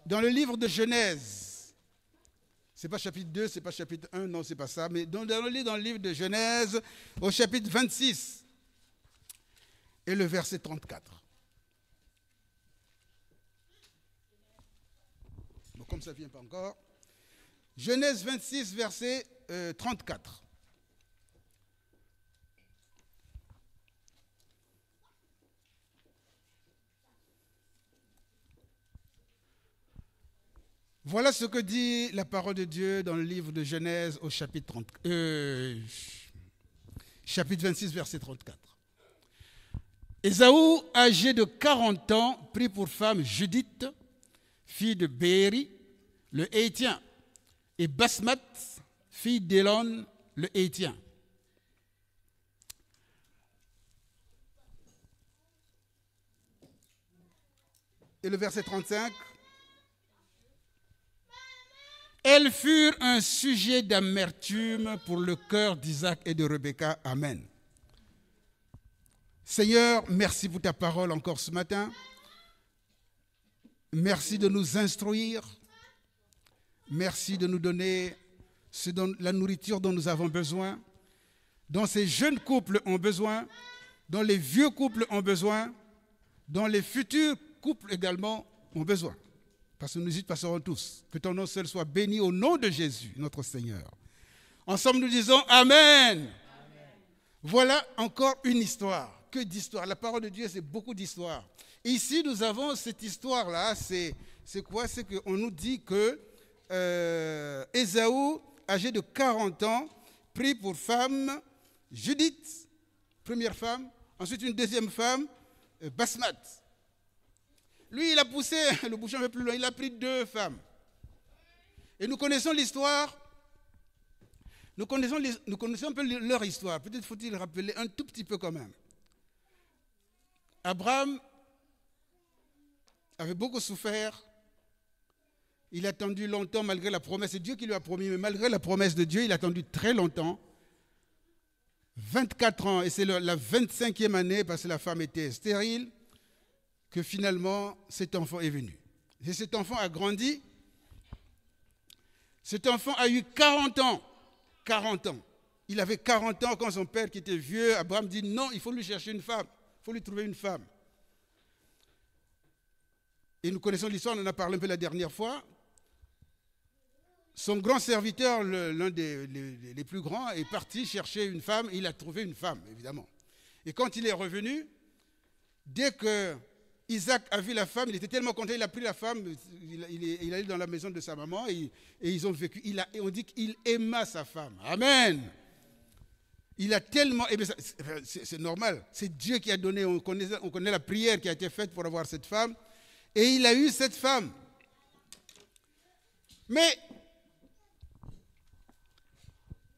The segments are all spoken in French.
Dans le livre de Genèse, ce n'est pas chapitre 2, ce n'est pas chapitre 1, non, ce n'est pas ça, mais dans le livre de Genèse, au chapitre 26, et le verset 34. Bon, comme ça ne vient pas encore. Genèse 26, verset 34. Voilà ce que dit la parole de Dieu dans le livre de Genèse au chapitre 26, verset 34. Ésaü, âgé de 40 ans, prit pour femme Judith, fille de Béri, le Héthien, et Basmat, fille d'Élon, le Héthien. Et le verset 35. Elles furent un sujet d'amertume pour le cœur d'Isaac et de Rebecca. Amen. Seigneur, merci pour ta parole encore ce matin. Merci de nous instruire. Merci de nous donner la nourriture dont nous avons besoin, dont ces jeunes couples ont besoin, dont les vieux couples ont besoin, dont les futurs couples également ont besoin. Parce que nous y passerons tous. Que ton nom seul soit béni au nom de Jésus, notre Seigneur. Ensemble, nous disons Amen. Amen. Voilà encore une histoire. Que d'histoire. La parole de Dieu, c'est beaucoup d'histoires. Et ici, nous avons cette histoire-là. C'est quoi? C'est qu'on nous dit que Ésaü, âgé de 40 ans, prit pour femme Judith, première femme. Ensuite, une deuxième femme, Basmat. Lui, il a poussé le bouchon un peu plus loin. Il a pris 2 femmes. Et nous connaissons l'histoire. Nous connaissons un peu leur histoire. Peut-être faut-il rappeler un tout petit peu quand même. Abraham avait beaucoup souffert. Il a attendu longtemps malgré la promesse. C'est Dieu qui lui a promis. Mais malgré la promesse de Dieu, il a attendu très longtemps. 24 ans. Et c'est la 25e année, parce que la femme était stérile, que finalement, cet enfant est venu. Et cet enfant a grandi. Cet enfant a eu 40 ans. 40 ans. Il avait 40 ans quand son père, qui était vieux, Abraham dit non, il faut lui chercher une femme. Il faut lui trouver une femme. Et nous connaissons l'histoire, on en a parlé un peu la dernière fois. Son grand serviteur, l'un des plus grands, est parti chercher une femme. Il a trouvé une femme, évidemment. Et quand il est revenu, dès que Isaac a vu la femme, il était tellement content, il a pris la femme, il est allé dans la maison de sa maman et ils ont vécu. Et on dit qu'il aima sa femme. Amen. Il a tellement aimé ça. C'est normal. C'est Dieu qui a donné. On connaît la prière qui a été faite pour avoir cette femme. Et il a eu cette femme. Mais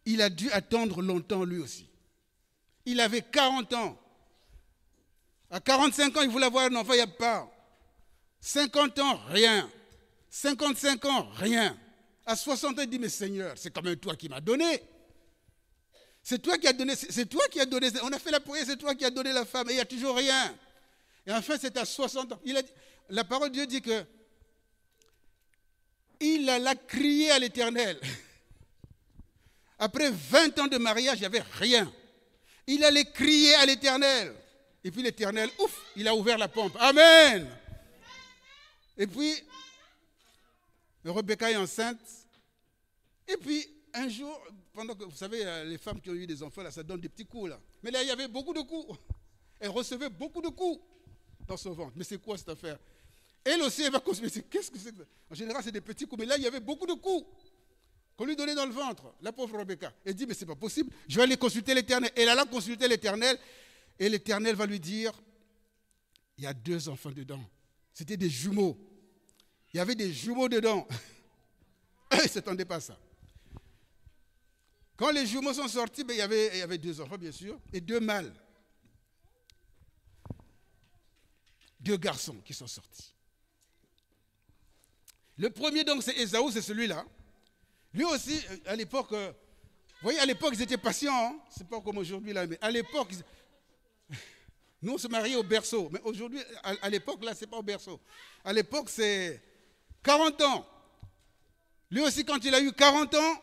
il a dû attendre longtemps lui aussi. Il avait 40 ans. À 45 ans, il voulait avoir un enfant, il n'y a pas. 50 ans, rien. 55 ans, rien. À 60 ans, il dit, mais Seigneur, c'est quand même toi qui m'as donné. C'est toi qui as donné, c'est toi qui as donné. On a fait la prière, c'est toi qui as donné la femme, et il n'y a toujours rien. Et enfin, c'est à 60 ans. La parole de Dieu dit que il alla crier à l'Éternel. Après 20 ans de mariage, il n'y avait rien. Il allait crier à l'Éternel. Et puis l'Éternel, ouf, il a ouvert la pompe. Amen. Et puis, Rebecca est enceinte. Et puis, un jour, pendant que, vous savez, les femmes qui ont eu des enfants, là, ça donne des petits coups, là. Mais là, il y avait beaucoup de coups. Elle recevait beaucoup de coups dans son ventre. Mais c'est quoi cette affaire? Elle aussi, elle va consommer. Qu'est-ce que c'est? En général, c'est des petits coups. Mais là, il y avait beaucoup de coups qu'on lui donnait dans le ventre. La pauvre Rebecca. Elle dit, mais c'est pas possible. Je vais aller consulter l'Éternel. Elle alla consulter l'Éternel. Et l'Éternel va lui dire, il y a 2 enfants dedans. C'était des jumeaux. Il y avait des jumeaux dedans. Elle ne s'attendait pas à ça. Quand les jumeaux sont sortis, il y avait 2 enfants, bien sûr, et 2 mâles. 2 garçons qui sont sortis. Le premier, donc, c'est Ésaü, c'est celui-là. Lui aussi, à l'époque, vous voyez, à l'époque, ils étaient patients. Hein? C'est pas comme aujourd'hui, là, mais à l'époque, nous, on se mariait au berceau. Mais aujourd'hui, à l'époque, là, c'est pas au berceau. À l'époque, c'est 40 ans. Lui aussi, quand il a eu 40 ans,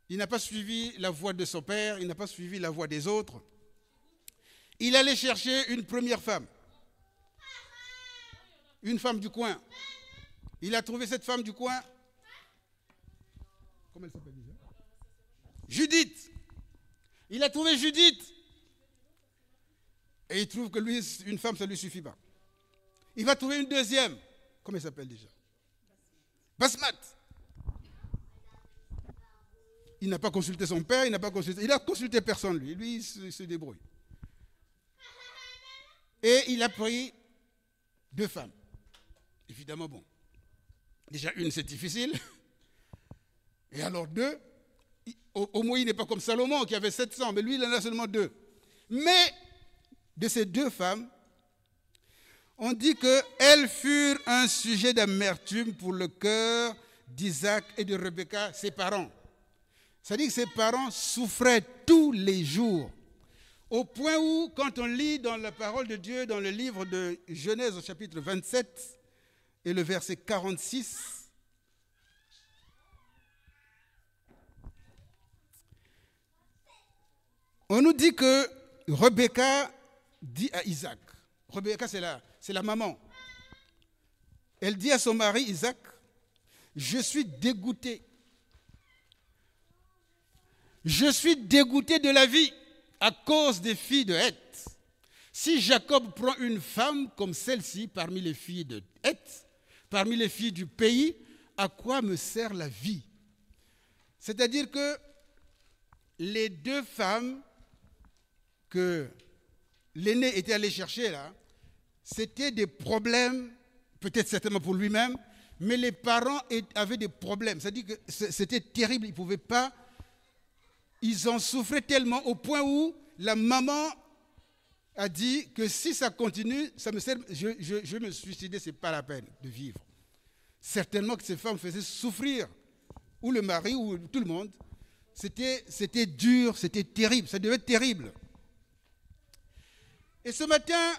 il n'a pas suivi la voie de son père, il n'a pas suivi la voie des autres. Il allait chercher une première femme. Une femme du coin. Il a trouvé cette femme du coin. Comment elle s'appelle déjà? Judith. Il a trouvé Judith. Et il trouve que lui, une femme, ça ne lui suffit pas. Il va trouver une deuxième. Comment elle s'appelle déjà? Basmat. Il n'a pas consulté son père, il a consulté personne, lui. Lui, il se débrouille. Et il a pris 2 femmes. Évidemment, bon. Déjà, une, c'est difficile. Et alors 2, au moins, il n'est pas comme Salomon qui avait 700, mais lui, il en a seulement 2. Mais de ces 2 femmes, on dit qu'elles furent un sujet d'amertume pour le cœur d'Isaac et de Rebecca, ses parents. C'est-à-dire que ses parents souffraient tous les jours. Au point où, quand on lit dans la parole de Dieu, dans le livre de Genèse au chapitre 27 et le verset 46, on nous dit que Rebecca dit à Isaac, Rebecca c'est la maman, elle dit à son mari Isaac, je suis dégoûtée. Je suis dégoûté de la vie à cause des filles de Heth. Si Jacob prend une femme comme celle-ci parmi les filles de Heth, parmi les filles du pays, à quoi me sert la vie? C'est-à-dire que les 2 femmes que l'aîné était allé chercher là, c'était des problèmes, peut-être certainement pour lui-même, mais les parents avaient des problèmes. C'est-à-dire que c'était terrible, ils ne pouvaient pas. Ils en souffraient tellement au point où la maman a dit que si ça continue, je vais me suicider, ce n'est pas la peine de vivre. Certainement que ces femmes faisaient souffrir, ou le mari, ou tout le monde. C'était dur, c'était terrible, ça devait être terrible. Et ce matin,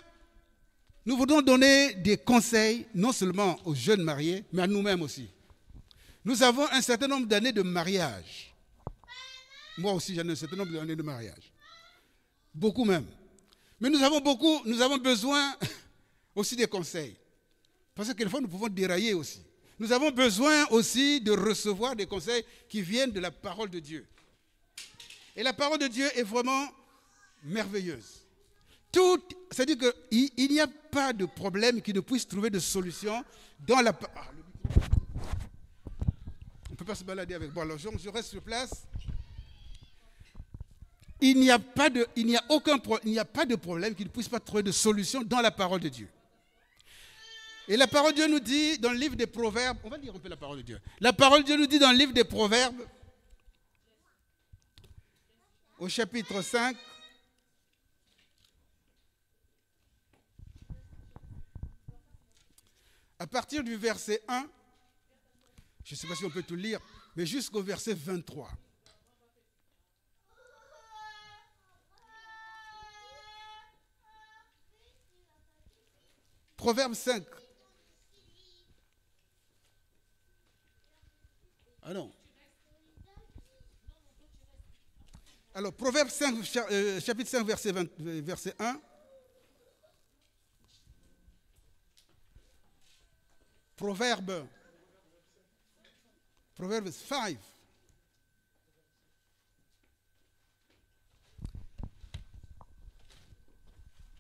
nous voudrons donner des conseils, non seulement aux jeunes mariés, mais à nous-mêmes aussi. Nous avons un certain nombre d'années de mariage. Moi aussi, j'en ai un certain nombre d'années de mariage. Beaucoup même. Mais nous avons besoin aussi des conseils. Parce que quelquefois, nous pouvons dérailler aussi. Nous avons besoin aussi de recevoir des conseils qui viennent de la parole de Dieu. Et la parole de Dieu est vraiment merveilleuse. C'est-à-dire qu'il n'y a pas de problème qui ne puisse trouver de solution dans la parole. On ne peut pas se balader avec. Bon, alors je reste sur place. Il n'y a pas de problème qui ne puisse pas trouver de solution dans la parole de Dieu. Et la parole de Dieu nous dit dans le livre des Proverbes, on va lire un peu la parole de Dieu. La parole de Dieu nous dit dans le livre des Proverbes, au chapitre 5, à partir du verset 1, je ne sais pas si on peut tout lire, mais jusqu'au verset 23. Proverbe 5. Ah non. Alors, Proverbe 5, chapitre 5, verset 1. Proverbe 5.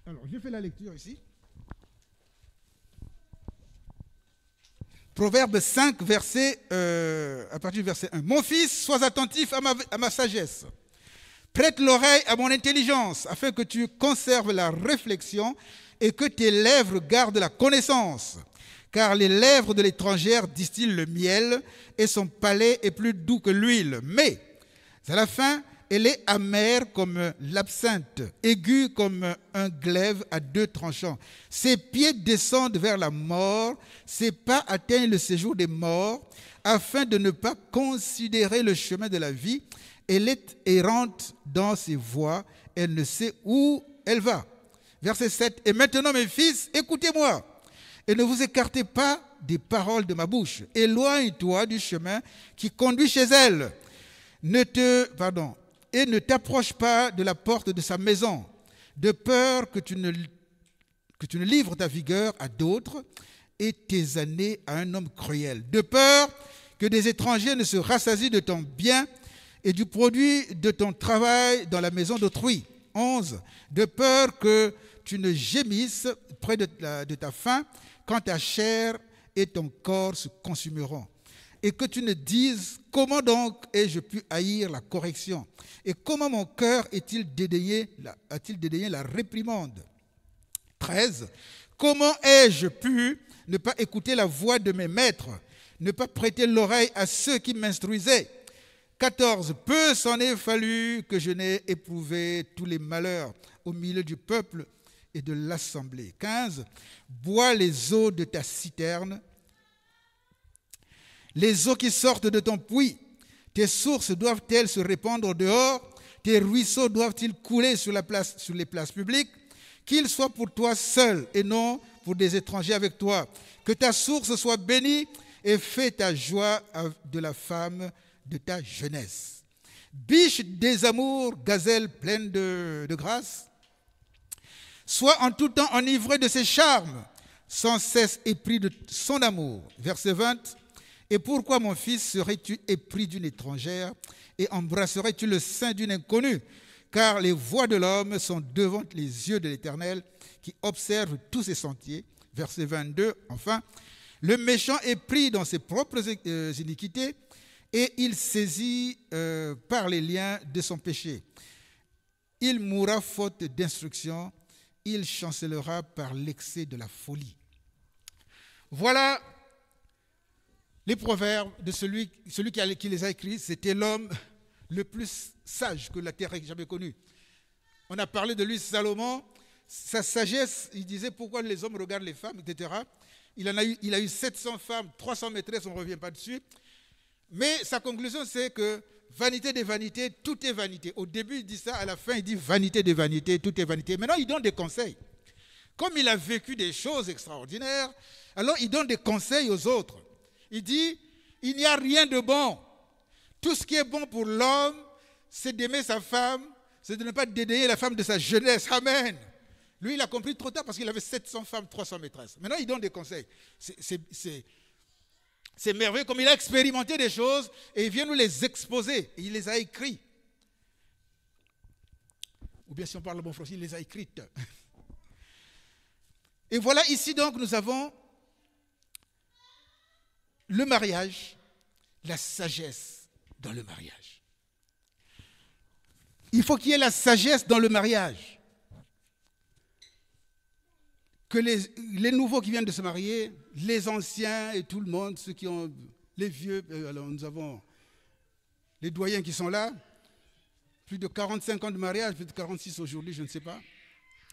Alors, j'ai fait la lecture ici. Proverbe 5, à partir du verset 1. Mon fils, sois attentif à ma sagesse. Prête l'oreille à mon intelligence, afin que tu conserves la réflexion et que tes lèvres gardent la connaissance. Car les lèvres de l'étrangère distillent le miel et son palais est plus doux que l'huile. Mais à la fin, elle est amère comme l'absinthe, aiguë comme un glaive à 2 tranchants. Ses pieds descendent vers la mort, ses pas atteignent le séjour des morts, afin de ne pas considérer le chemin de la vie. Elle est errante dans ses voies, elle ne sait où elle va. Verset 7. Et maintenant, mes fils, écoutez-moi. et ne vous écartez pas des paroles de ma bouche. Éloigne-toi du chemin qui conduit chez elle. Et ne t'approche pas de la porte de sa maison, de peur que tu ne livres ta vigueur à d'autres et tes années à un homme cruel. De peur que des étrangers ne se rassasient de ton bien et du produit de ton travail dans la maison d'autrui. 11. De peur que tu ne gémisses près de ta faim quand ta chair et ton corps se consumeront. Et que tu ne dises, comment donc ai-je pu haïr la correction? Et comment mon cœur a-t-il dédaigné la réprimande? 13. Comment ai-je pu ne pas écouter la voix de mes maîtres, ne pas prêter l'oreille à ceux qui m'instruisaient? 14. Peu s'en est fallu que je n'ai éprouvé tous les malheurs au milieu du peuple et de l'assemblée. 15. Bois les eaux de ta citerne, les eaux qui sortent de ton puits. Tes sources doivent-elles se répandre au dehors? Tes ruisseaux doivent-ils couler sur les places publiques? Qu'ils soient pour toi seul et non pour des étrangers avec toi. Que ta source soit bénie et fais ta joie de la femme de ta jeunesse. Biche des amours, gazelle pleine de grâce, sois en tout temps enivré de ses charmes, sans cesse épris de son amour. Verset 20. Et pourquoi, mon fils, serais-tu épris d'une étrangère et embrasserais-tu le sein d'une inconnue? Car les voies de l'homme sont devant les yeux de l'Éternel, qui observe tous ses sentiers. Verset 22, enfin. Le méchant est pris dans ses propres iniquités et il saisit par les liens de son péché. Il mourra faute d'instruction, il chancellera par l'excès de la folie. Voilà les proverbes de celui qui les a écrits. C'était l'homme le plus sage que la terre ait jamais connu. On a parlé de lui, Salomon. Sa sagesse, il disait pourquoi les hommes regardent les femmes, etc. Il a eu 700 femmes, 300 maîtresses, on ne revient pas dessus. Mais sa conclusion, c'est que vanité des vanités, tout est vanité. Au début, il dit ça, à la fin, il dit vanité des vanités, tout est vanité. Maintenant, il donne des conseils. Comme il a vécu des choses extraordinaires, alors il donne des conseils aux autres. Il dit, il n'y a rien de bon. Tout ce qui est bon pour l'homme, c'est d'aimer sa femme, c'est de ne pas dédaigner la femme de sa jeunesse. Amen. Lui, il a compris trop tard parce qu'il avait 700 femmes, 300 maîtresses. Maintenant, il donne des conseils. C'est merveilleux comme il a expérimenté des choses et il vient nous les exposer. Et il les a écrits. Ou bien si on parle le bon français, il les a écrites. Et voilà, ici donc, nous avons le mariage, la sagesse dans le mariage. Il faut qu'il y ait la sagesse dans le mariage. Que les nouveaux qui viennent de se marier, les anciens et tout le monde, ceux qui ont les vieux, alors nous avons les doyens qui sont là, plus de 45 ans de mariage, plus de 46 aujourd'hui, je ne sais pas.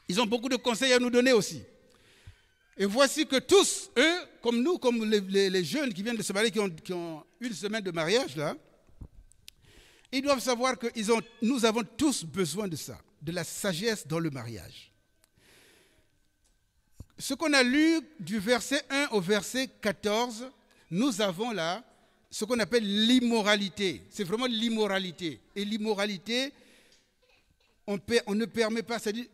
Ils ont beaucoup de conseils à nous donner aussi. Et voici que tous, eux, comme nous, comme les jeunes qui viennent de se marier, qui ont une semaine de mariage, là, ils doivent savoir que nous avons tous besoin de ça, de la sagesse dans le mariage. Ce qu'on a lu du verset 1 au verset 14, nous avons là ce qu'on appelle l'immoralité. C'est vraiment l'immoralité. Et l'immoralité, on ne permet pas, c'est-à-dire,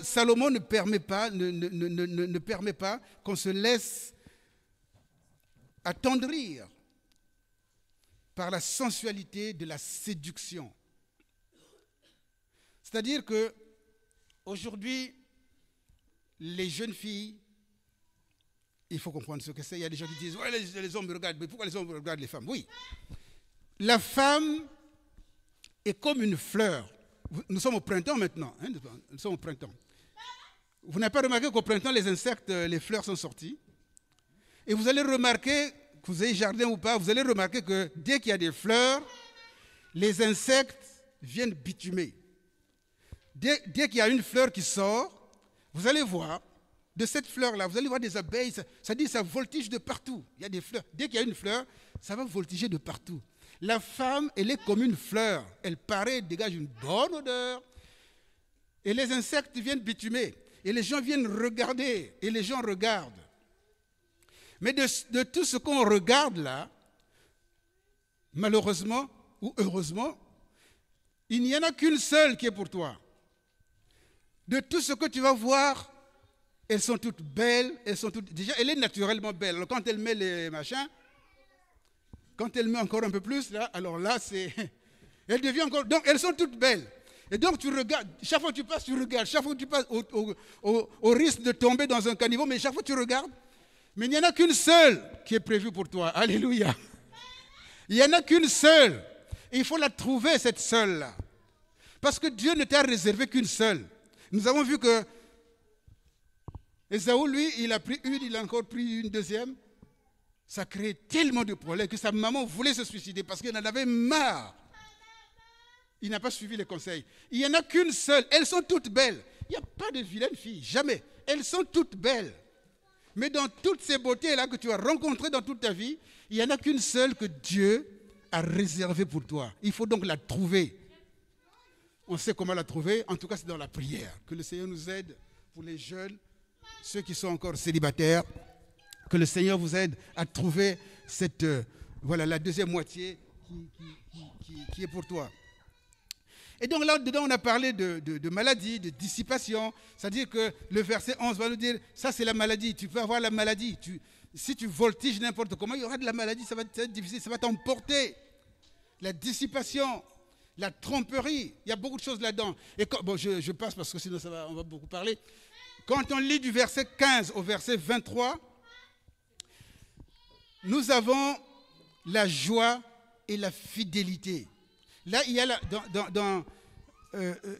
Salomon ne permet pas qu'on se laisse attendrir par la sensualité de la séduction. C'est-à-dire que aujourd'hui, les jeunes filles, il faut comprendre ce que c'est. Il y a des gens qui disent, ouais, les hommes me regardent, mais pourquoi les hommes regardent les femmes? Oui. La femme est comme une fleur. Nous sommes au printemps maintenant. Hein, nous sommes au printemps. Vous n'avez pas remarqué qu'au printemps, les insectes, les fleurs sont sorties? Et vous allez remarquer, que vous ayez jardin ou pas, vous allez remarquer que dès qu'il y a des fleurs, les insectes viennent bitumer. Dès qu'il y a une fleur qui sort, vous allez voir, de cette fleur-là, vous allez voir des abeilles, ça voltige de partout. Il y a des fleurs. Dès qu'il y a une fleur, ça va voltiger de partout. La femme, elle est comme une fleur. Elle paraît, dégage une bonne odeur. Et les insectes viennent bitumer. et les gens viennent regarder, et les gens regardent. Mais de tout ce qu'on regarde là, malheureusement ou heureusement, il n'y en a qu'une seule qui est pour toi. De tout ce que tu vas voir, elles sont toutes belles, déjà, elle est naturellement belle. Alors, quand elle met les machins, quand elle met encore un peu plus, là, alors là, elle devient encore... Donc, elles sont toutes belles. Et donc, tu regardes, chaque fois que tu passes, tu regardes. Chaque fois que tu passes, au risque de tomber dans un caniveau, mais chaque fois que tu regardes, mais il n'y en a qu'une seule qui est prévue pour toi. Alléluia. Il n'y en a qu'une seule. Et il faut la trouver, cette seule-là. Parce que Dieu ne t'a réservé qu'une seule. Nous avons vu que Ésaü, lui, il a pris une, il a encore pris une deuxième. Ça crée tellement de problèmes que sa maman voulait se suicider parce qu'elle en avait marre. Il n'a pas suivi les conseils. Il n'y en a qu'une seule. Elles sont toutes belles. Il n'y a pas de vilaines filles, jamais. Elles sont toutes belles. Mais dans toutes ces beautés-là que tu as rencontrées dans toute ta vie, il n'y en a qu'une seule que Dieu a réservée pour toi. Il faut donc la trouver. On sait comment la trouver. En tout cas, c'est dans la prière. Que le Seigneur nous aide pour les jeunes, ceux qui sont encore célibataires. Que le Seigneur vous aide à trouver la deuxième moitié qui est pour toi. Et donc là-dedans, on a parlé de maladie, de dissipation. C'est-à-dire que le verset 11 va nous dire, ça c'est la maladie, tu peux avoir la maladie. Si tu voltiges n'importe comment, il y aura de la maladie, ça va être difficile, ça va t'emporter. La dissipation, la tromperie, il y a beaucoup de choses là-dedans. Et je passe parce que sinon on va beaucoup parler. Quand on lit du verset 15 au verset 23, nous avons la joie et la fidélité. Là, il y a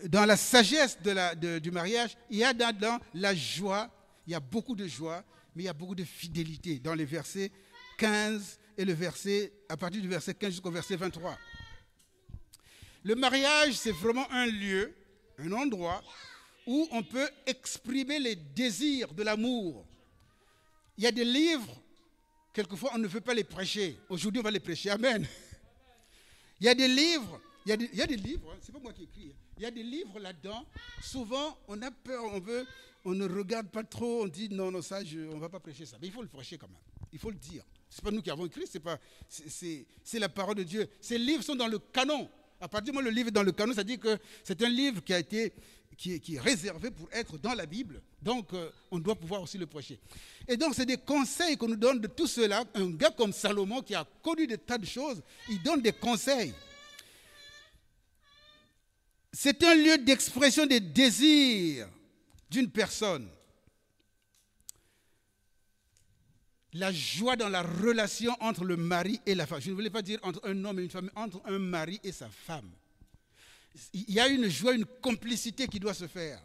dans la sagesse du mariage, il y a dans la joie, il y a beaucoup de joie, mais il y a beaucoup de fidélité dans les versets 15 et à partir du verset 15 jusqu'au verset 23. Le mariage, c'est vraiment un lieu, un endroit où on peut exprimer les désirs de l'amour. Il y a des livres, quelquefois on ne veut pas les prêcher. Aujourd'hui, on va les prêcher. Amen. Il y a des livres, c'est pas moi qui écris, il y a des livres là-dedans, souvent on a peur, on ne regarde pas trop, on dit non, ça, on ne va pas prêcher ça. Mais il faut le prêcher quand même, il faut le dire. Ce n'est pas nous qui avons écrit, c'est la parole de Dieu. Ces livres sont dans le canon. À partir du moment où le livre est dans le canon, ça dit que c'est un livre qui est réservé pour être dans la Bible. Donc, on doit pouvoir aussi le prêcher. Et donc, c'est des conseils qu'on nous donne de tout cela. Un gars comme Salomon, qui a connu des tas de choses, il donne des conseils. C'est un lieu d'expression des désirs d'une personne. La joie dans la relation entre le mari et la femme. Je ne voulais pas dire entre un homme et une femme, mais entre un mari et sa femme. Il y a une joie, une complicité qui doit se faire.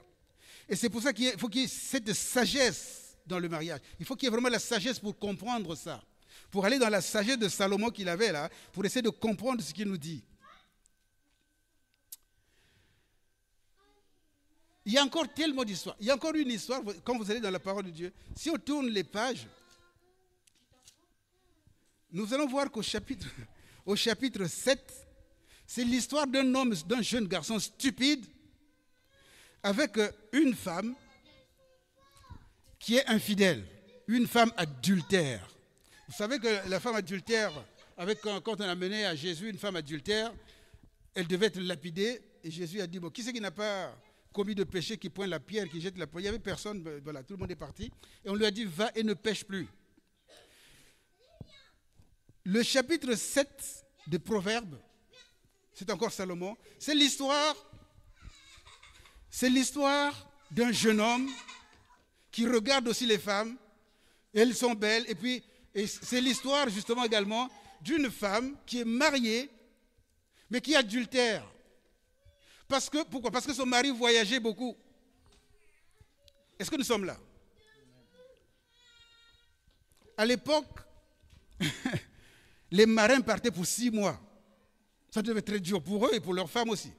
Et c'est pour ça qu'il faut qu'il y ait cette sagesse dans le mariage. Il faut qu'il y ait vraiment la sagesse pour comprendre ça. Pour aller dans la sagesse de Salomon qu'il avait là, pour essayer de comprendre ce qu'il nous dit. Il y a encore tellement d'histoires. Il y a encore une histoire, quand vous allez dans la parole de Dieu, si on tourne les pages, nous allons voir qu'au chapitre 7, c'est l'histoire d'un homme, d'un jeune garçon stupide, avec une femme qui est infidèle, une femme adultère. Vous savez que la femme adultère, quand on a mené à Jésus une femme adultère, elle devait être lapidée, et Jésus a dit, bon, qui c'est qui n'a pas commis de péché, qui pointe la pierre, qui jette la pierre? Il n'y avait personne, voilà, tout le monde est parti. Et on lui a dit, va et ne pêche plus. Le chapitre 7 de Proverbes, c'est encore Salomon, c'est l'histoire d'un jeune homme qui regarde aussi les femmes, elles sont belles, et c'est l'histoire justement également d'une femme qui est mariée, mais qui est adultère. Pourquoi? Parce que son mari voyageait beaucoup. Est-ce que nous sommes là? À l'époque, les marins partaient pour 6 mois. Ça devait être très dur pour eux et pour leurs femmes aussi.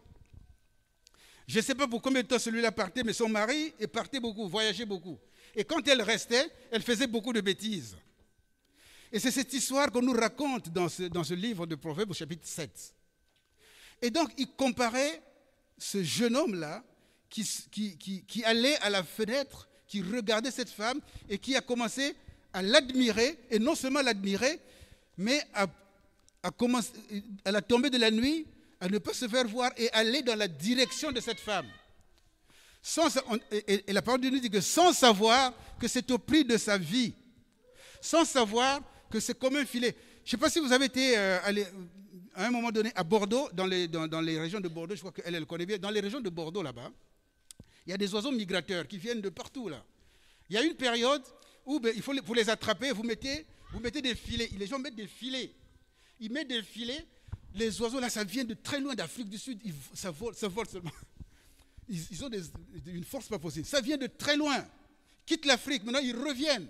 Je ne sais pas pour combien de temps celui-là partait, mais son mari partait beaucoup, voyageait beaucoup. Et quand elle restait, elle faisait beaucoup de bêtises. Et c'est cette histoire qu'on nous raconte dans ce livre de Proverbes au chapitre 7. Et donc, il comparait ce jeune homme-là qui allait à la fenêtre, qui regardait cette femme et qui a commencé à l'admirer, et non seulement l'admirer, mais à la tombée de la nuit, à ne pas se faire voir et aller dans la direction de cette femme. Et la parole de Dieu dit que sans savoir que c'est au prix de sa vie, sans savoir que c'est comme un filet. Je ne sais pas si vous avez été allé à un moment donné à Bordeaux, dans les régions de Bordeaux, je crois qu'elle connaît bien, dans les régions de Bordeaux là-bas, il y a des oiseaux migrateurs qui viennent de partout là. Il y a une période où pour les attraper, vous mettez des filets. Les gens mettent des filets. Ils mettent des filets. Les oiseaux là, ça vient de très loin d'Afrique du Sud. Ça vole seulement. Ils ont une force pas possible. Ça vient de très loin. Quittent l'Afrique. Maintenant, ils reviennent.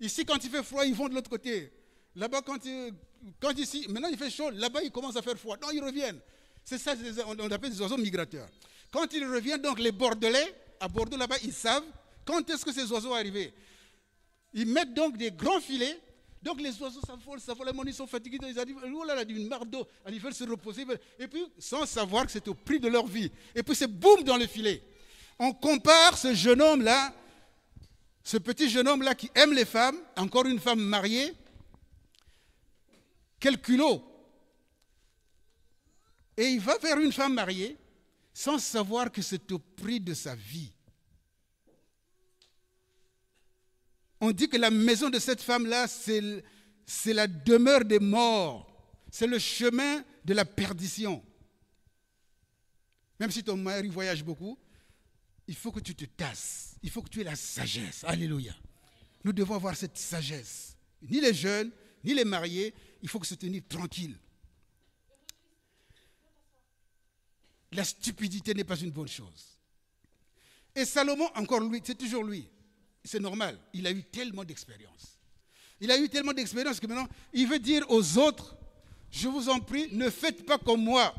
Ici, quand il fait froid, ils vont de l'autre côté. Là-bas, quand ici, maintenant il fait chaud, là-bas, il commence à faire froid. Non, ils reviennent. C'est ça, on appelle des oiseaux migrateurs. Quand ils reviennent, donc les Bordelais, à Bordeaux, là-bas, ils savent quand est-ce que ces oiseaux arrivent. Ils mettent donc des grands filets. Donc les oiseaux, ça vole, ils sont fatigués. Ils disent, oh là là, une marre d'eau. Ils veulent se reposer. Et puis, sans savoir que c'est au prix de leur vie. Et puis, c'est boum dans le filet. On compare ce jeune homme-là, ce petit jeune homme-là qui aime les femmes, encore une femme mariée. Quel culot! Et il va vers une femme mariée sans savoir que c'est au prix de sa vie. On dit que la maison de cette femme-là, c'est la demeure des morts. C'est le chemin de la perdition. Même si ton mari voyage beaucoup, il faut que tu te tasses. Il faut que tu aies la sagesse. Alléluia. Nous devons avoir cette sagesse. Ni les jeunes, ni les mariés, il faut que se tenir tranquille. La stupidité n'est pas une bonne chose. Et Salomon, encore lui, c'est toujours lui. C'est normal, il a eu tellement d'expérience. Il a eu tellement d'expérience que maintenant, il veut dire aux autres, je vous en prie, ne faites pas comme moi.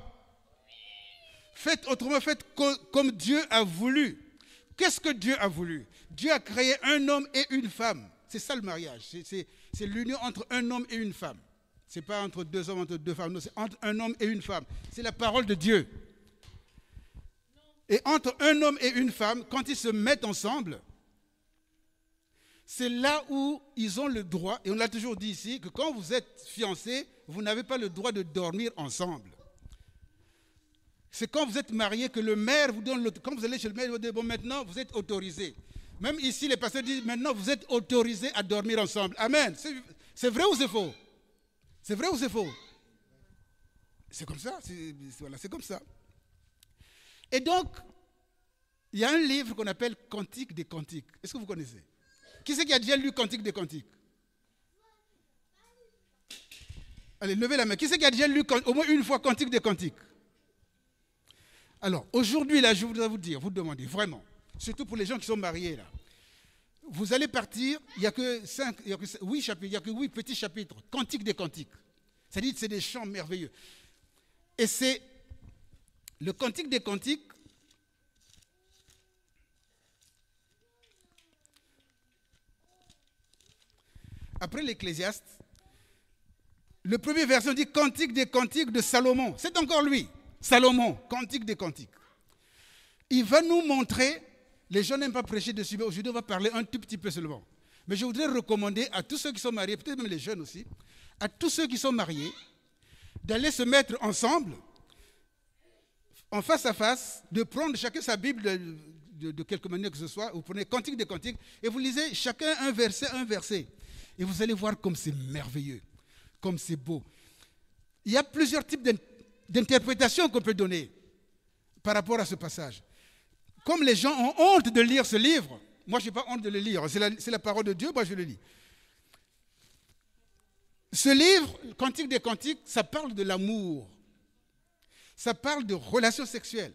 Faites autrement, faites comme Dieu a voulu. Qu'est-ce que Dieu a voulu? Dieu a créé un homme et une femme. C'est ça le mariage. C'est l'union entre un homme et une femme. Ce n'est pas entre deux hommes, entre deux femmes. Non, c'est entre un homme et une femme. C'est la parole de Dieu. Et entre un homme et une femme, quand ils se mettent ensemble, c'est là où ils ont le droit, et on l'a toujours dit ici, que quand vous êtes fiancés, vous n'avez pas le droit de dormir ensemble. C'est quand vous êtes mariés que le maire vous donne quand vous allez chez le maire, il vous dit, bon, maintenant, vous êtes autorisés. Même ici, les pasteurs disent, maintenant, vous êtes autorisés à dormir ensemble. Amen. C'est vrai ou c'est faux? C'est vrai ou c'est faux? C'est comme ça. Voilà, c'est comme ça. Et donc, il y a un livre qu'on appelle Cantique des Cantiques. Est-ce que vous connaissez? Qui c'est qui a déjà lu Cantique des Cantiques? Allez, levez la main. Qui c'est qui a déjà lu au moins une fois Cantique des Cantiques? Alors, aujourd'hui, là, je voudrais vous demander, vraiment, surtout pour les gens qui sont mariés, là, vous allez partir, il n'y a que 8 chapitres, il n'y a que 8 petits chapitres, Cantique des Cantiques. C'est-à-dire que c'est des chants merveilleux. Et c'est le Cantique des Cantiques. Après l'Ecclésiaste, le premier verset dit Cantique des Cantiques de Salomon. C'est encore lui, Salomon, Cantique des Cantiques. Il va nous montrer, les gens n'aiment pas prêcher dessus, mais aujourd'hui on va parler un tout petit peu seulement. Mais je voudrais recommander à tous ceux qui sont mariés, peut-être même les jeunes aussi, à tous ceux qui sont mariés, d'aller se mettre ensemble, en face à face, de prendre chacun sa Bible de quelque manière que ce soit, vous prenez Cantique des Cantiques, et vous lisez chacun un verset. Et vous allez voir comme c'est merveilleux, comme c'est beau. Il y a plusieurs types d'interprétations qu'on peut donner par rapport à ce passage. Comme les gens ont honte de lire ce livre, moi je n'ai pas honte de le lire, c'est la parole de Dieu, moi je le lis. Ce livre, Cantique des Cantiques, ça parle de l'amour. Ça parle de relations sexuelles.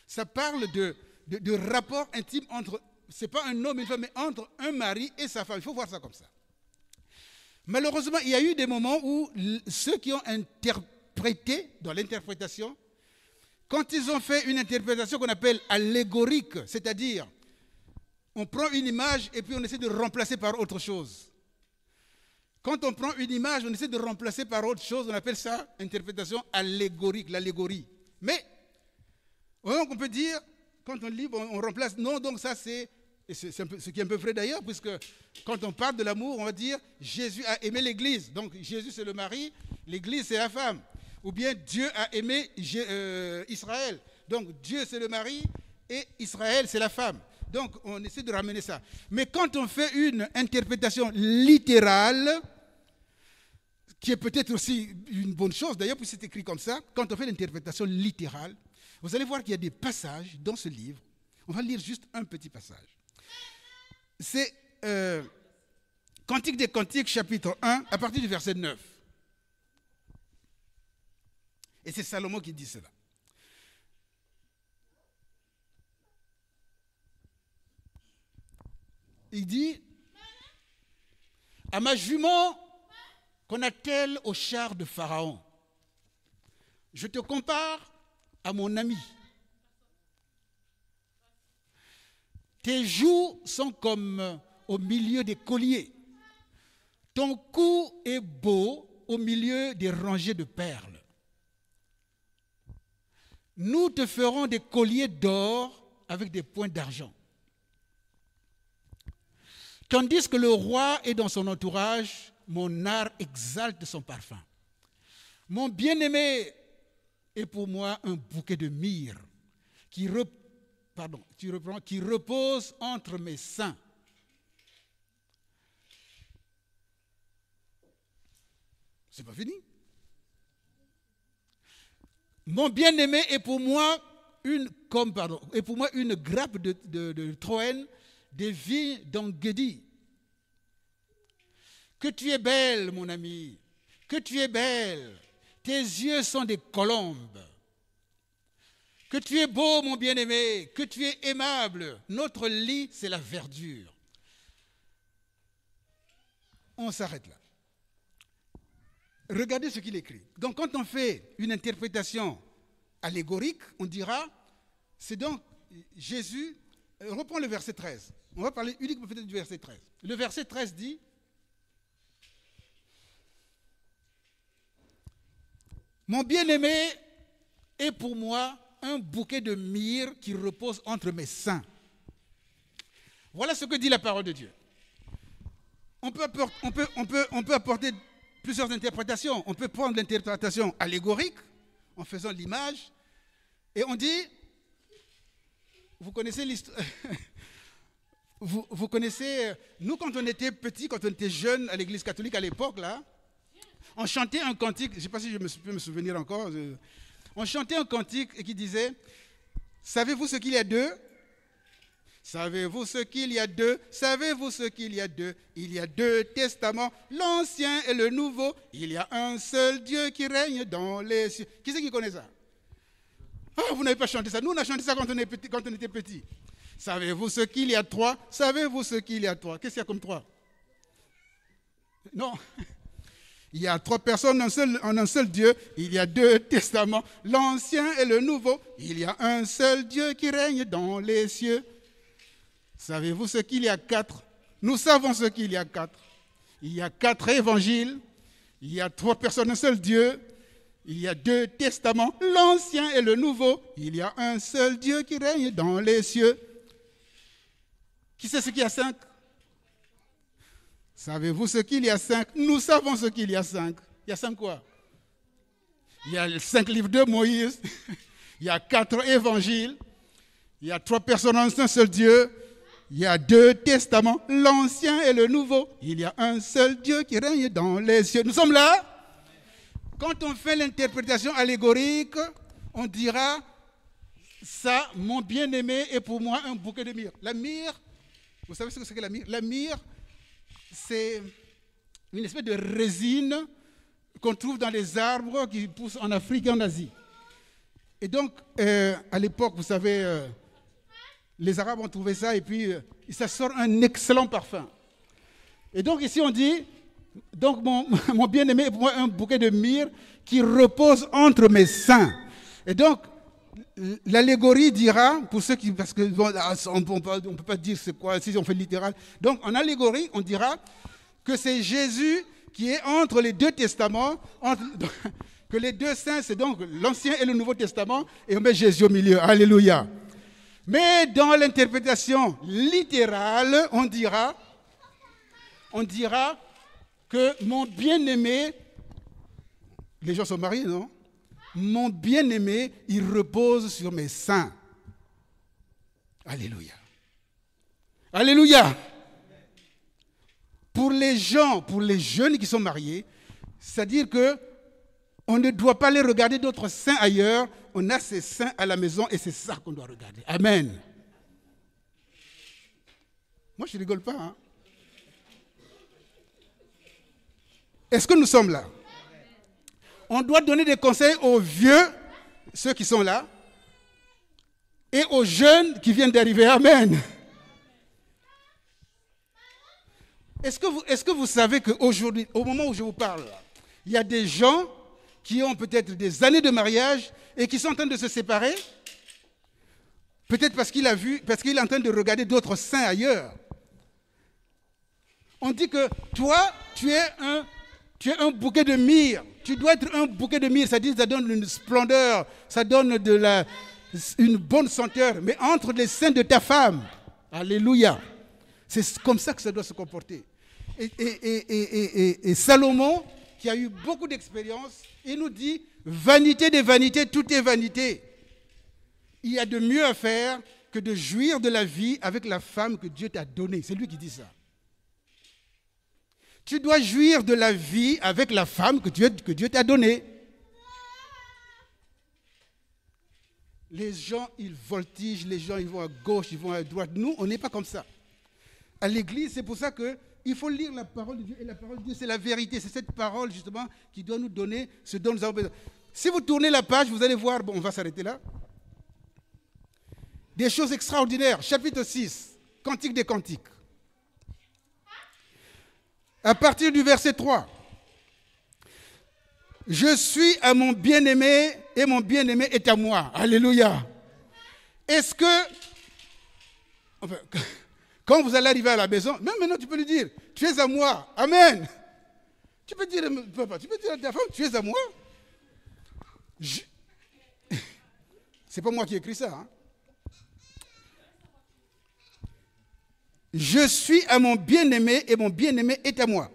Ça parle de rapports intimes entre, ce n'est pas un homme et une femme, mais entre un mari et sa femme. Il faut voir ça comme ça. Malheureusement, il y a eu des moments où ceux qui ont interprété, dans l'interprétation, quand ils ont fait une interprétation qu'on appelle allégorique, c'est-à-dire on prend une image et puis on essaie de remplacer par autre chose. Quand on prend une image, on essaie de remplacer par autre chose, on appelle ça interprétation allégorique, l'allégorie. Mais on peut dire quand on lit, on remplace. Non, donc ça c'est ce qui est un peu vrai d'ailleurs, puisque quand on parle de l'amour, on va dire Jésus a aimé l'Église. Donc Jésus c'est le mari, l'Église c'est la femme. Ou bien Dieu a aimé Israël. Donc Dieu c'est le mari et Israël c'est la femme. Donc on essaie de ramener ça. Mais quand on fait une interprétation littérale, qui est peut-être aussi une bonne chose, d'ailleurs, puis c'est écrit comme ça, quand on fait l'interprétation littérale, vous allez voir qu'il y a des passages dans ce livre. On va lire juste un petit passage. C'est Cantique des Cantiques, chapitre 1, à partir du verset 9. Et c'est Salomon qui dit cela. Il dit, à ma jument qu'on attelle au char de Pharaon, je te compare à mon ami. Tes joues sont comme au milieu des colliers. Ton cou est beau au milieu des rangées de perles. Nous te ferons des colliers d'or avec des points d'argent. Tandis que le roi est dans son entourage, mon art exalte son parfum. Mon bien-aimé est pour moi un bouquet de myrrhe qui repose entre mes seins. C'est pas fini. Mon bien-aimé est pour moi une grappe de Troène, des vignes d'Engedi. Que tu es belle, mon ami, que tu es belle. Tes yeux sont des colombes. Que tu es beau, mon bien-aimé, que tu es aimable. Notre lit, c'est la verdure. On s'arrête là. Regardez ce qu'il écrit. Donc, quand on fait une interprétation allégorique, on dira, c'est donc Jésus. Reprends le verset 13. On va parler uniquement peut-être du verset 13. Le verset 13 dit, mon bien-aimé est pour moi un bouquet de myrrhe qui repose entre mes seins. Voilà ce que dit la parole de Dieu. On peut apporter plusieurs interprétations. On peut prendre l'interprétation allégorique en faisant l'image et on dit, vous connaissez l'histoire, vous connaissez, nous quand on était petits, quand on était jeunes à l'église catholique à l'époque là, on chantait un cantique, je ne sais pas si je peux me souvenir encore, on chantait un cantique qui disait, savez-vous ce qu'il y a deux? Savez-vous ce qu'il y a deux? Savez-vous ce qu'il y a deux? Il y a deux testaments, l'Ancien et le Nouveau. Il y a un seul Dieu qui règne dans les cieux. Qui c'est qui connaît ça? Ah, vous n'avez pas chanté ça. Nous, on a chanté ça quand on était petit. Savez-vous ce qu'il y a trois? Savez-vous ce qu'il y a trois? Qu'est-ce qu'il y a comme trois? Non. Il y a trois personnes en un seul Dieu. Il y a deux testaments, l'Ancien et le Nouveau. Il y a un seul Dieu qui règne dans les cieux. Savez-vous ce qu'il y a quatre? Nous savons ce qu'il y a quatre. Il y a quatre évangiles. Il y a trois personnes, un seul Dieu. Il y a deux testaments, l'Ancien et le Nouveau. Il y a un seul Dieu qui règne dans les cieux. Qui sait ce qu'il y a cinq? Savez-vous ce qu'il y a cinq? Nous savons ce qu'il y a cinq. Il y a cinq quoi? Il y a les 5 livres de Moïse. Il y a 4 évangiles. Il y a 3 personnes en un seul Dieu. Il y a 2 testaments, l'Ancien et le Nouveau. Il y a un seul Dieu qui règne dans les cieux. Nous sommes là. Quand on fait l'interprétation allégorique, on dira, ça, mon bien-aimé est pour moi un bouquet de myrrhe. La myrrhe, vous savez ce que c'est que la myrrhe? La myrrhe, c'est une espèce de résine qu'on trouve dans les arbres qui poussent en Afrique et en Asie. Et donc, à l'époque, vous savez, les Arabes ont trouvé ça et puis ça sort un excellent parfum. Et donc ici on dit, donc mon bien-aimé est pour moi un bouquet de myrrhe qui repose entre mes seins. Et donc, l'allégorie dira, pour ceux qui, parce que bon, on ne peut pas dire c'est quoi, si on fait littéral. Donc en allégorie, on dira que c'est Jésus qui est entre les 2 testaments, que les 2 saints, c'est donc l'Ancien et le Nouveau Testament, et on met Jésus au milieu. Alléluia. Mais dans l'interprétation littérale, on dira que mon bien-aimé, les gens sont mariés, non? Mon bien-aimé, il repose sur mes seins. Alléluia. Alléluia. Pour les gens, pour les jeunes qui sont mariés, c'est-à-dire que on ne doit pas les regarder d'autres seins ailleurs. On a ces seins à la maison et c'est ça qu'on doit regarder. Amen. Moi, je ne rigole pas. Hein? Est-ce que nous sommes là? On doit donner des conseils aux vieux, ceux qui sont là, et aux jeunes qui viennent d'arriver. Amen. Est-ce que vous savez qu'aujourd'hui, au moment où je vous parle, il y a des gens qui ont peut-être des années de mariage et qui sont en train de se séparer? Peut-être parce qu'il est en train de regarder d'autres seins ailleurs. On dit que toi, tu es un bouquet de myrrhe. Tu dois être un bouquet de myrrhe, c'est-à-dire que ça donne une splendeur, ça donne une bonne senteur, mais entre les seins de ta femme. Alléluia. C'est comme ça que ça doit se comporter. Et Salomon, qui a eu beaucoup d'expérience, il nous dit, vanité des vanités, tout est vanité. Il y a de mieux à faire que de jouir de la vie avec la femme que Dieu t'a donnée. C'est lui qui dit ça. Tu dois jouir de la vie avec la femme que Dieu t'a donnée. Les gens, ils voltigent, les gens, ils vont à gauche, ils vont à droite. Nous, on n'est pas comme ça. À l'église, c'est pour ça qu'il faut lire la parole de Dieu. Et la parole de Dieu, c'est la vérité. C'est cette parole, justement, qui doit nous donner ce dont nous avons besoin. Si vous tournez la page, vous allez voir, bon, on va s'arrêter là. Des choses extraordinaires. Chapitre 6, Cantique des Cantiques. À partir du verset 3. Je suis à mon bien-aimé et mon bien-aimé est à moi. Alléluia. Est-ce que... Enfin, quand vous allez arriver à la maison, même maintenant tu peux lui dire, tu es à moi. Amen. Tu peux dire, papa, tu peux dire à ta femme, tu es à moi. C'est pas moi qui ai écrit ça. Hein? Je suis à mon bien-aimé et mon bien-aimé est à moi.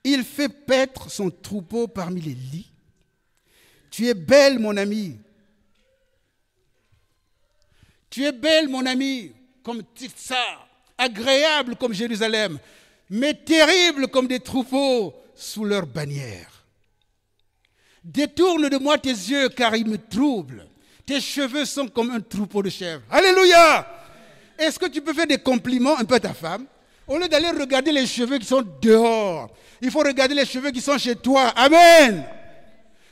Il fait paître son troupeau parmi les lits. Tu es belle, mon ami. Tu es belle, mon ami, comme Tifsa, agréable comme Jérusalem, mais terrible comme des troupeaux sous leur bannière. Détourne de moi tes yeux, car ils me troublent. Tes cheveux sont comme un troupeau de chèvres. Alléluia! Est-ce que tu peux faire des compliments un peu à ta femme? Au lieu d'aller regarder les cheveux qui sont dehors, il faut regarder les cheveux qui sont chez toi. Amen.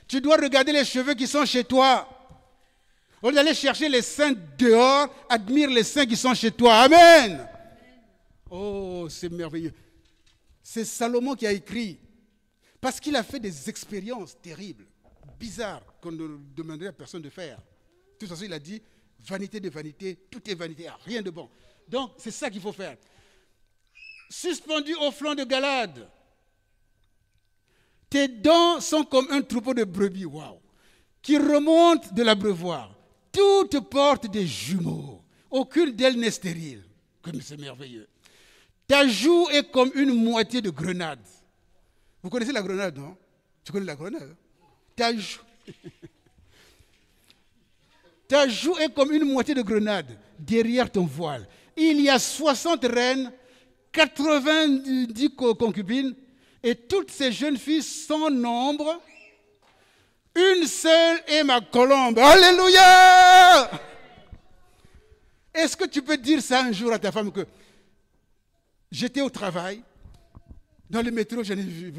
Tu dois regarder les cheveux qui sont chez toi. Au lieu d'aller chercher les seins dehors, admire les seins qui sont chez toi. Amen. Oh, c'est merveilleux. C'est Salomon qui a écrit. Parce qu'il a fait des expériences terribles, bizarres, qu'on ne demanderait à personne de faire. De toute façon, il a dit, vanité de vanité, tout est vanité, rien de bon. Donc, c'est ça qu'il faut faire. Suspendu au flanc de Galade, tes dents sont comme un troupeau de brebis, waouh, qui remontent de l'abreuvoir. Toutes portent des jumeaux. Aucune d'elles n'est stérile. Comme c'est merveilleux. Ta joue est comme une moitié de grenade. Vous connaissez la grenade, non? Tu connais la grenade? Ta joue est comme une moitié de grenade derrière ton voile. Il y a 60 reines, 90 concubines, et toutes ces jeunes filles sans nombre. Une seule est ma colombe. Alléluia! Est-ce que tu peux dire ça un jour à ta femme que j'étais au travail, dans le métro, j'en ai vu,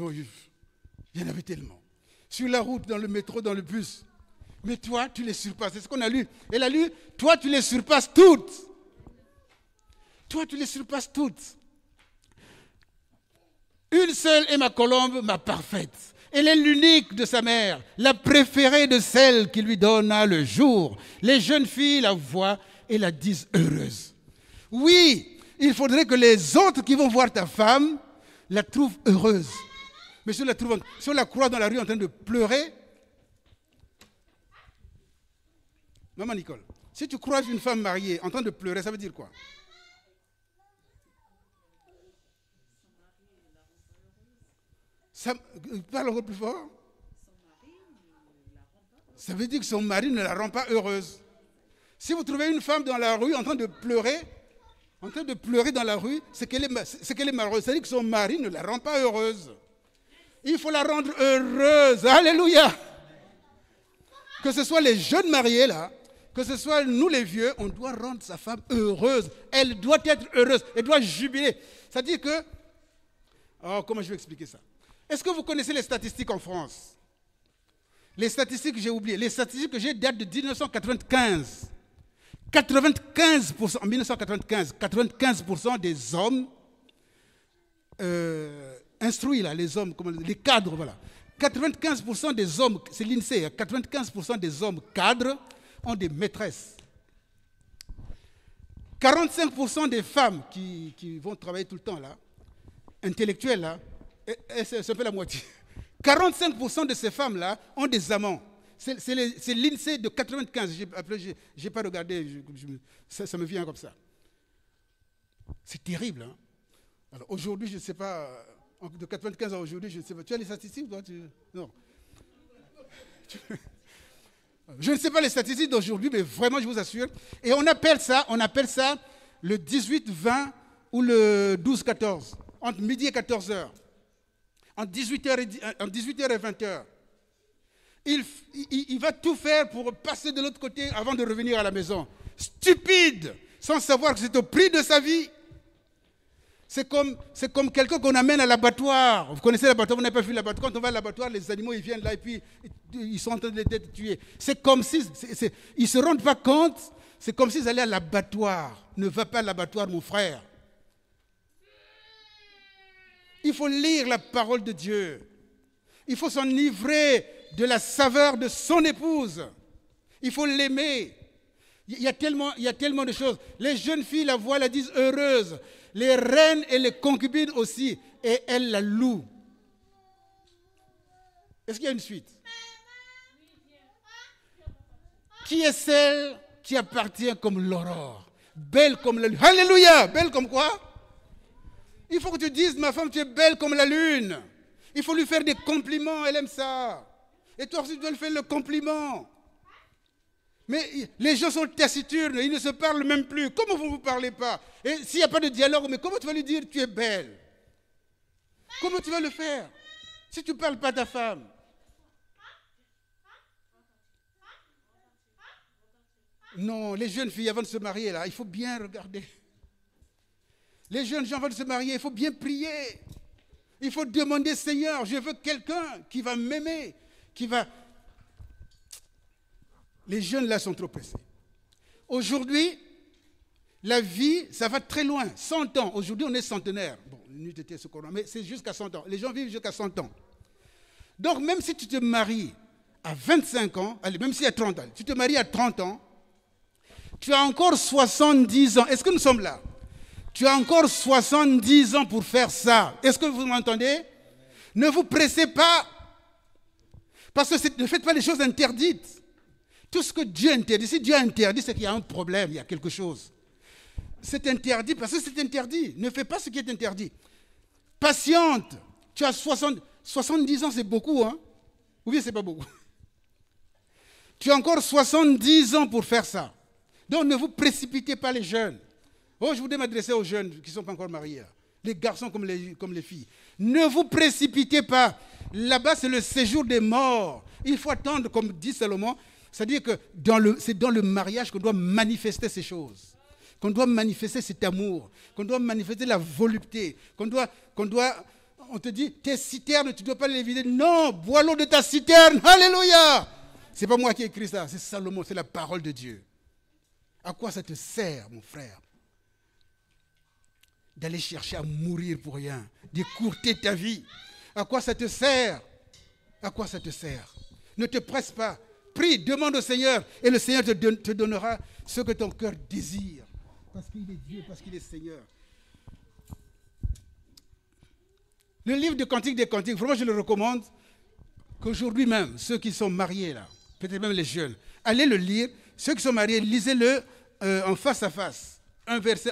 il y en avait tellement. Sur la route, dans le métro, dans le bus. Mais toi, tu les surpasses. C'est ce qu'on a lu. Elle a lu, toi, tu les surpasses toutes. Toi, tu les surpasses toutes. Une seule est ma colombe, ma parfaite. Elle est l'unique de sa mère, la préférée de celle qui lui donna le jour. Les jeunes filles la voient et la disent heureuse. Oui, il faudrait que les autres qui vont voir ta femme la trouvent heureuse. Mais si on la croise dans la rue en train de pleurer, maman Nicole, Si tu croises une femme mariée en train de pleurer, ça veut dire quoi? Ça, parle encore plus fort. Ça veut dire que son mari ne la rend pas heureuse. Si vous trouvez une femme dans la rue en train de pleurer dans la rue, c'est qu'elle est malheureuse. C'est-à-dire que son mari ne la rend pas heureuse. Il faut la rendre heureuse. Alléluia. Que ce soit les jeunes mariés là, que ce soit nous les vieux, on doit rendre sa femme heureuse. Elle doit être heureuse. Elle doit jubiler. C'est-à-dire que... Oh, comment je vais expliquer ça? Est-ce que vous connaissez les statistiques en France? Les statistiques que j'ai oubliées. Les statistiques que j'ai datent de 1995. 95%, en 1995, 95% des hommes instruits, là, les hommes, les cadres, voilà. 95% des hommes, c'est l'INSEE, 95% des hommes cadres ont des maîtresses. 45% des femmes qui vont travailler tout le temps, là, intellectuelles, là, c'est un peu la moitié. 45% de ces femmes-là ont des amants. C'est l'INSEE de 95. Je n'ai pas regardé, ça me vient comme ça. C'est terrible. Hein? Alors aujourd'hui, je ne sais pas, de 95 à aujourd'hui, je ne sais pas. Tu as les statistiques toi, non. Je ne sais pas les statistiques d'aujourd'hui, mais vraiment, je vous assure. Et on appelle ça le 18-20 ou le 12-14, entre midi et 14h. Entre 18h et 20h. Il va tout faire pour passer de l'autre côté avant de revenir à la maison. Stupide, sans savoir que c'est au prix de sa vie. C'est comme quelqu'un qu'on amène à l'abattoir. Vous connaissez l'abattoir, vous n'avez pas vu l'abattoir. Quand on va à l'abattoir, les animaux ils viennent là et puis ils sont en train d'être tués. C'est comme si, ils ne se rendent pas compte, c'est comme s'ils allaient à l'abattoir. Ne va pas à l'abattoir, mon frère. Il faut lire la parole de Dieu. Il faut s'enivrer de la saveur de son épouse. Il faut l'aimer. Il y a tellement de choses. Les jeunes filles la voient, la disent heureuse. Les reines et les concubines aussi. Et elles la louent. Est-ce qu'il y a une suite? Qui est celle qui appartient comme l'aurore? Belle comme la lune. Alléluia! Belle comme quoi? Il faut que tu dises, ma femme, tu es belle comme la lune. Il faut lui faire des compliments, elle aime ça. Et toi aussi, tu dois lui faire le compliment. Mais les gens sont taciturnes, ils ne se parlent même plus. Comment vous ne vous parlez pas? Et s'il n'y a pas de dialogue, mais comment tu vas lui dire, tu es belle? Comment tu vas le faire si tu ne parles pas à ta femme? Non, les jeunes filles, avant de se marier, là, il faut bien regarder. Les jeunes gens veulent se marier, il faut bien prier. Il faut demander, Seigneur, je veux quelqu'un qui va m'aimer, qui va... Les jeunes là sont trop pressés. Aujourd'hui, la vie, ça va très loin. 100 ans. Aujourd'hui, on est centenaire. Bon, mais c'est jusqu'à 100 ans. Les gens vivent jusqu'à 100 ans. Donc, même si tu te maries à 25 ans, allez, même si à 30 ans, tu te maries à 30 ans, tu as encore 70 ans. Est-ce que nous sommes là? Tu as encore 70 ans pour faire ça. Est-ce que vous m'entendez? Ne vous pressez pas. Parce que ne faites pas les choses interdites. Tout ce que Dieu interdit, si Dieu interdit, c'est qu'il y a un problème, il y a quelque chose. C'est interdit parce que c'est interdit. Ne fais pas ce qui est interdit. Patiente. Tu as 70 ans, c'est beaucoup, hein? Ou bien c'est pas beaucoup? Tu as encore 70 ans pour faire ça. Donc ne vous précipitez pas les jeunes. Oh, je voudrais m'adresser aux jeunes qui ne sont pas encore mariés. Les garçons comme les filles. Ne vous précipitez pas. Là-bas, c'est le séjour des morts. Il faut attendre, comme dit Salomon. C'est-à-dire que c'est dans le mariage qu'on doit manifester ces choses. Qu'on doit manifester cet amour. Qu'on doit manifester la volupté. On te dit, tes citernes, tu ne dois pas les vider. Non, bois l'eau de ta citerne. Alléluia. Ce n'est pas moi qui ai écrit ça, c'est Salomon, c'est la parole de Dieu. À quoi ça te sert, mon frère, d'aller chercher à mourir pour rien, d'écourter ta vie? À quoi ça te sert? À quoi ça te sert? Ne te presse pas. Prie, demande au Seigneur et le Seigneur te donnera ce que ton cœur désire. Parce qu'il est Dieu, parce qu'il est Seigneur. Le livre de Cantiques des Cantiques, vraiment je le recommande, qu'aujourd'hui même, ceux qui sont mariés là, peut-être même les jeunes, allez le lire. Ceux qui sont mariés, lisez-le en face à face. Un verset,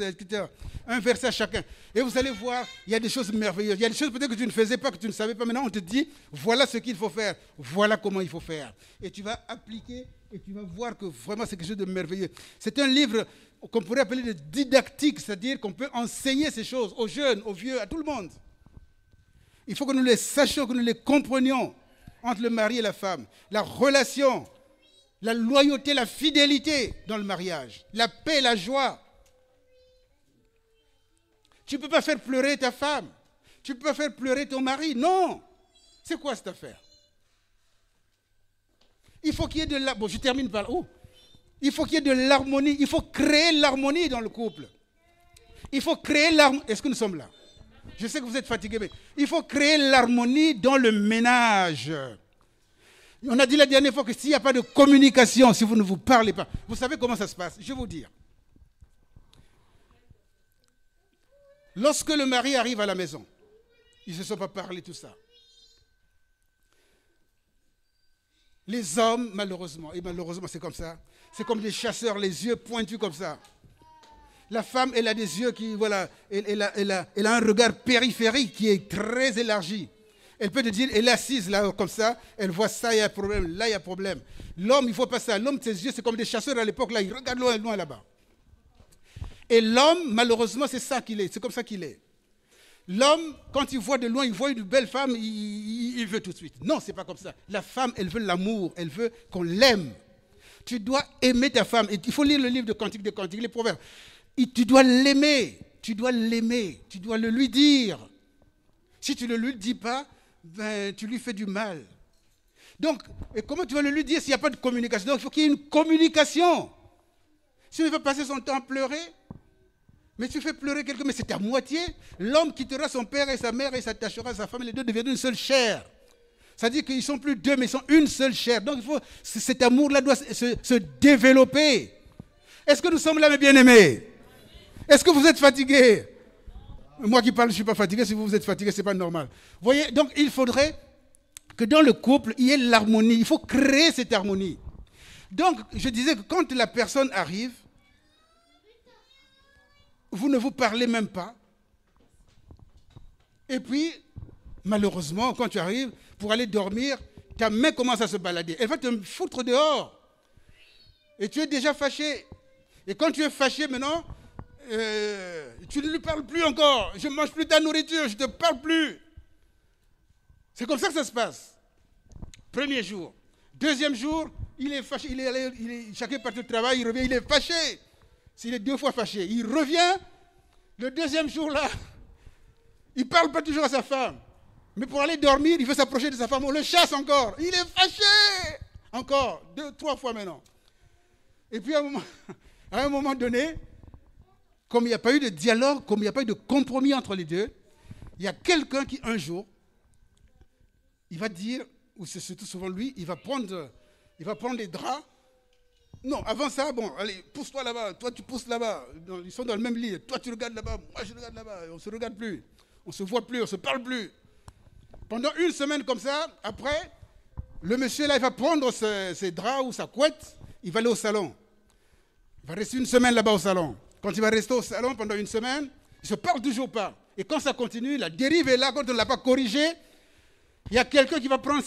etc. Un verset à chacun. Et vous allez voir, il y a des choses merveilleuses. Il y a des choses peut-être que tu ne faisais pas, que tu ne savais pas. Maintenant, on te dit, voilà ce qu'il faut faire. Voilà comment il faut faire. Et tu vas appliquer et tu vas voir que vraiment c'est quelque chose de merveilleux. C'est un livre qu'on pourrait appeler de didactique, c'est-à-dire qu'on peut enseigner ces choses aux jeunes, aux vieux, à tout le monde. Il faut que nous les sachions, que nous les comprenions entre le mari et la femme. La relation, la loyauté, la fidélité dans le mariage, la paix, la joie. Tu ne peux pas faire pleurer ta femme. Tu ne peux pas faire pleurer ton mari. Non. C'est quoi cette affaire? Il faut qu'il y ait de la... Bon, je termine par là. Oh. Il faut qu'il y ait de l'harmonie. Il faut créer l'harmonie dans le couple. Il faut créer l'harmonie. Est-ce que nous sommes là? Je sais que vous êtes fatigués, mais il faut créer l'harmonie dans le ménage. On a dit la dernière fois que s'il n'y a pas de communication, si vous ne vous parlez pas, vous savez comment ça se passe? Je vais vous dire. Lorsque le mari arrive à la maison, ils ne se sont pas parlé tout ça. Les hommes, malheureusement, et malheureusement c'est comme ça, c'est comme des chasseurs, les yeux pointus comme ça. La femme, elle a des yeux qui, voilà, elle a un regard périphérique qui est très élargi. Elle peut te dire, elle est assise là, comme ça, elle voit ça, il y a problème, là, il y a problème. L'homme, il ne faut pas ça. L'homme, ses yeux, c'est comme des chasseurs à l'époque, là, il regarde loin, loin là-bas. Et l'homme, malheureusement, c'est ça qu'il est, c'est comme ça qu'il est. L'homme, quand il voit de loin, il voit une belle femme, il veut tout de suite. Non, ce n'est pas comme ça. La femme, elle veut l'amour, elle veut qu'on l'aime. Tu dois aimer ta femme. Et il faut lire le livre de Cantiques des Cantiques, les proverbes. Et tu dois l'aimer, tu dois l'aimer, tu dois le lui dire. Si tu ne le lui dis pas, ben, tu lui fais du mal. Donc, et comment tu vas le lui dire s'il n'y a pas de communication? Donc, il faut qu'il y ait une communication. Si il veut passer son temps à pleurer, mais tu fais pleurer quelqu'un, mais c'est à moitié. L'homme quittera son père et sa mère et s'attachera à sa femme, et les deux deviendront une seule chair. C'est-à-dire qu'ils ne sont plus deux, mais ils sont une seule chair. Donc, cet amour-là doit se développer. Est-ce que nous sommes là, mes bien-aimés? Est-ce que vous êtes fatigués? Moi qui parle, je ne suis pas fatigué. Si vous êtes fatigué, ce n'est pas normal. Vous voyez, donc il faudrait que dans le couple, il y ait l'harmonie. Il faut créer cette harmonie. Donc, je disais que quand la personne arrive, vous ne vous parlez même pas. Et puis, malheureusement, quand tu arrives, pour aller dormir, ta main commence à se balader. Elle va te foutre dehors. Et tu es déjà fâché. Et quand tu es fâché maintenant, tu ne lui parles plus encore. Je ne mange plus ta nourriture, je ne te parle plus. C'est comme ça que ça se passe. Premier jour. Deuxième jour, il est fâché. Chacun part au travail, il revient, il est fâché. S'il est 2 fois fâché, il revient. Le deuxième jour là, il ne parle pas toujours à sa femme. Mais pour aller dormir, il veut s'approcher de sa femme. On le chasse encore. Il est fâché. Encore. 2, 3 fois maintenant. Et puis à un moment donné, comme il n'y a pas eu de dialogue, comme il n'y a pas eu de compromis entre les deux, il y a quelqu'un qui, un jour, il va dire, ou c'est surtout souvent lui, il va prendre les draps. Non, avant ça, bon, allez, pousse-toi là-bas, toi tu pousses là-bas. Ils sont dans le même lit, toi tu regardes là-bas, moi je regarde là-bas. On ne se regarde plus, on ne se voit plus, on ne se parle plus. Pendant une semaine comme ça, après, le monsieur là, il va prendre ses draps ou sa couette, il va aller au salon. Il va rester une semaine là-bas au salon. Quand il va rester au salon pendant une semaine, il ne se parle toujours pas. Et quand ça continue, la dérive est là, quand on ne l'a pas corrigé, il y a quelqu'un qui va prendre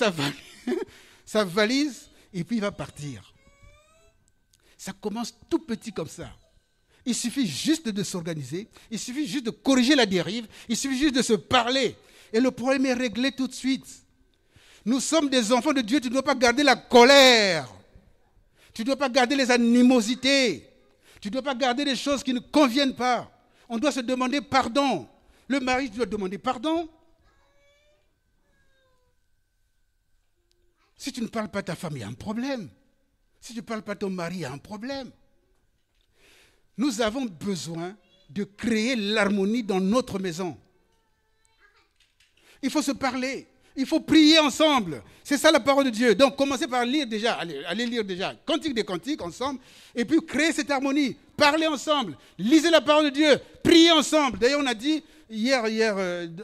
sa valise et puis il va partir. Ça commence tout petit comme ça. Il suffit juste de s'organiser, il suffit juste de corriger la dérive, il suffit juste de se parler. Et le problème est réglé tout de suite. Nous sommes des enfants de Dieu, tu ne dois pas garder la colère. Tu ne dois pas garder les animosités. Tu ne dois pas garder des choses qui ne conviennent pas. On doit se demander pardon. Le mari doit demander pardon. Si tu ne parles pas à ta femme, il y a un problème. Si tu ne parles pas à ton mari, il y a un problème. Nous avons besoin de créer l'harmonie dans notre maison. Il faut se parler. Il faut prier ensemble. C'est ça la parole de Dieu. Donc, commencez par lire déjà. Allez lire déjà. Cantique des cantiques ensemble. Et puis, créer cette harmonie. Parlez ensemble. Lisez la parole de Dieu. Priez ensemble. D'ailleurs, on a dit, hier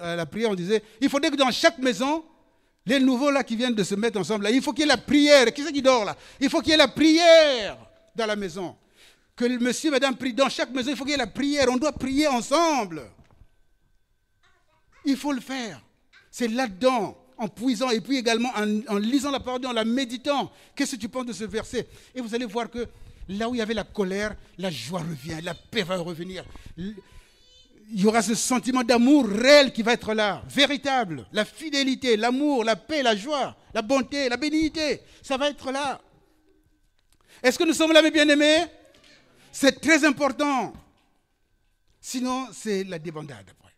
à la prière, on disait, il faudrait que dans chaque maison, Les nouveaux là qui viennent de se mettre ensemble, là, il faut qu'il y ait la prière. Qui c'est qui dort là? Il faut qu'il y ait la prière dans la maison. Que le monsieur, madame prie. Dans chaque maison, il faut qu'il y ait la prière. On doit prier ensemble. Il faut le faire. C'est là-dedans, en puisant et puis également en lisant la parole, en la méditant. Qu'est-ce que tu penses de ce verset? Et vous allez voir que là où il y avait la colère, la joie revient, la paix va revenir. Il y aura ce sentiment d'amour réel qui va être là, véritable. La fidélité, l'amour, la paix, la joie, la bonté, la bénignité, ça va être là. Est-ce que nous sommes là, mes bien-aimés? C'est très important. Sinon, c'est la débandade après.